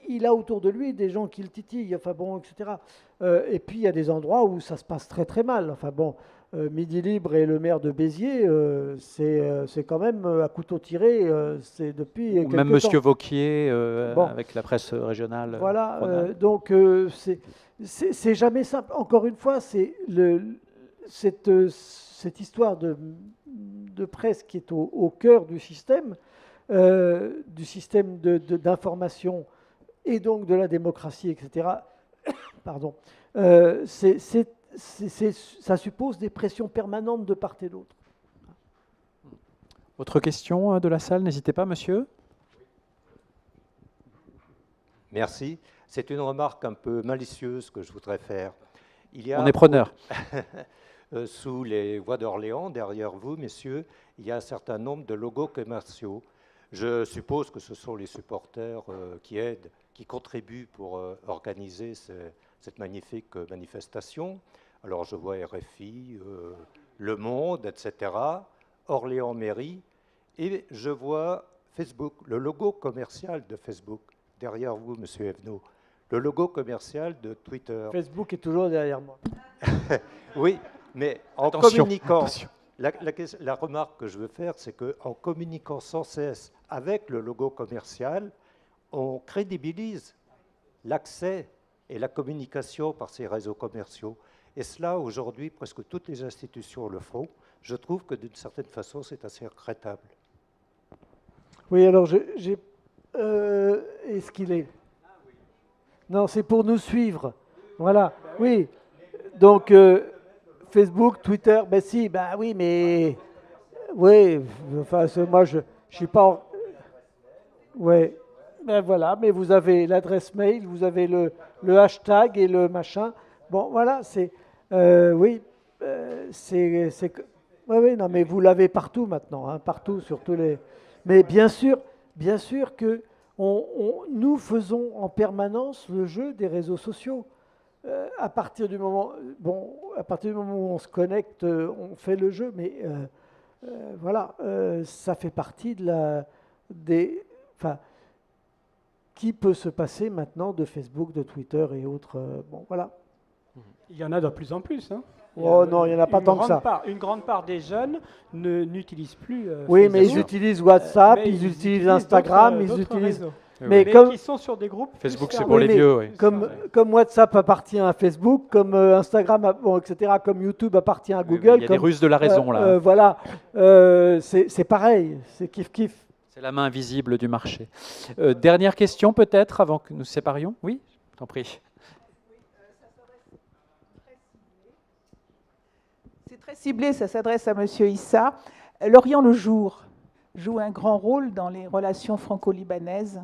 il a autour de lui des gens qui le titillent, enfin bon, etc. Et puis il y a des endroits où ça se passe très très mal. Enfin bon, Midi Libre et le maire de Béziers, c'est quand même à couteau tiré, c'est depuis quelques temps. Même Monsieur Vauquier, bon, avec la presse régionale. Voilà, donc c'est jamais simple. Encore une fois, c'est cette histoire de presse qui est au cœur du système d'information et donc de la démocratie, etc. Pardon. Ça suppose des pressions permanentes de part et d'autre. Autre question de la salle? N'hésitez pas, monsieur. Merci. C'est une remarque un peu malicieuse que je voudrais faire. On est preneur. Sous les voies d'Orléans, derrière vous, messieurs, il y a un certain nombre de logos commerciaux. Je suppose que ce sont les supporters qui aident, qui contribuent pour organiser cette magnifique manifestation. Alors je vois RFI, Le Monde, etc., Orléans Mairie, et je vois Facebook, le logo commercial de Facebook, derrière vous, monsieur Evno, le logo commercial de Twitter. Facebook est toujours derrière moi. Oui, mais en Attention, communiquant, attention. La remarque que je veux faire, c'est qu'en communiquant sans cesse avec le logo commercial, on crédibilise l'accès et la communication par ces réseaux commerciaux. Et cela, aujourd'hui, presque toutes les institutions le font. Je trouve que d'une certaine façon, c'est assez regrettable. Oui, alors est-ce qu'il est? Non, c'est pour nous suivre. Voilà, oui. Donc, Facebook, Twitter, ben si, ben oui, mais... Oui, enfin, moi, je suis pas... Oui, ben voilà, mais vous avez l'adresse mail, vous avez le hashtag et le machin. Bon, voilà, c'est... oui, c'est... Oui, non, mais vous l'avez partout maintenant, hein, partout, sur tous les... Mais bien sûr que nous faisons en permanence le jeu des réseaux sociaux. à partir du moment, à partir du moment où on se connecte, on fait le jeu, mais voilà, ça fait partie enfin, qui peut se passer maintenant de Facebook, de Twitter et autres. Bon, voilà. Il y en a de plus en plus. Hein. Oh non, il n'y en a pas tant que ça. Une grande part des jeunes n'utilisent plus. Oui, Facebook. mais ils utilisent WhatsApp, Mais ils utilisent Instagram, ils d'autres utilisent. réseaux. Mais Mais comme qui sont sur des groupes. Facebook, plus c'est fermés. pour les mais vieux. Oui. comme WhatsApp appartient à Facebook, comme Instagram, etc., comme YouTube appartient à Google. Il y a des Russes de la raison, là. Voilà, c'est pareil, c'est kiff-kiff. C'est la main invisible du marché. Dernière question, peut-être, avant que nous nous séparions. Oui, je t'en prie. C'est très ciblé, ça s'adresse à Monsieur Issa. L'Orient le jour joue un grand rôle dans les relations franco-libanaises.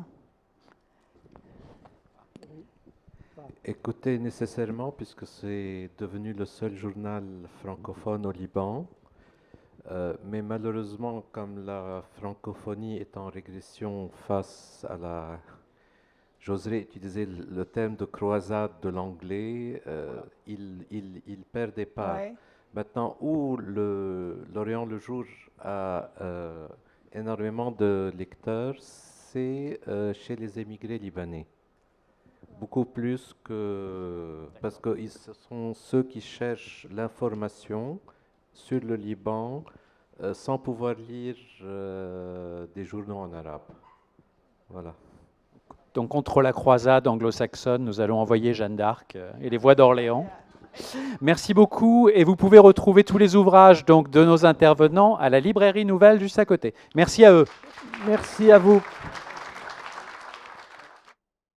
Écoutez, nécessairement, puisque c'est devenu le seul journal francophone au Liban. Mais malheureusement, comme la francophonie est en régression face à la... J'oserais utiliser le terme de croisade de l'anglais, il perd des parts. Ouais. Maintenant, où l'Orient le jour a énormément de lecteurs, c'est chez les émigrés libanais. Beaucoup plus que... Parce que ce sont ceux qui cherchent l'information sur le Liban sans pouvoir lire des journaux en arabe. Voilà. Donc, contre la croisade anglo-saxonne, nous allons envoyer Jeanne d'Arc et les voix d'Orléans. Merci beaucoup, et vous pouvez retrouver tous les ouvrages donc, de nos intervenants à la librairie Nouvelle juste à côté. Merci à eux. Merci à vous.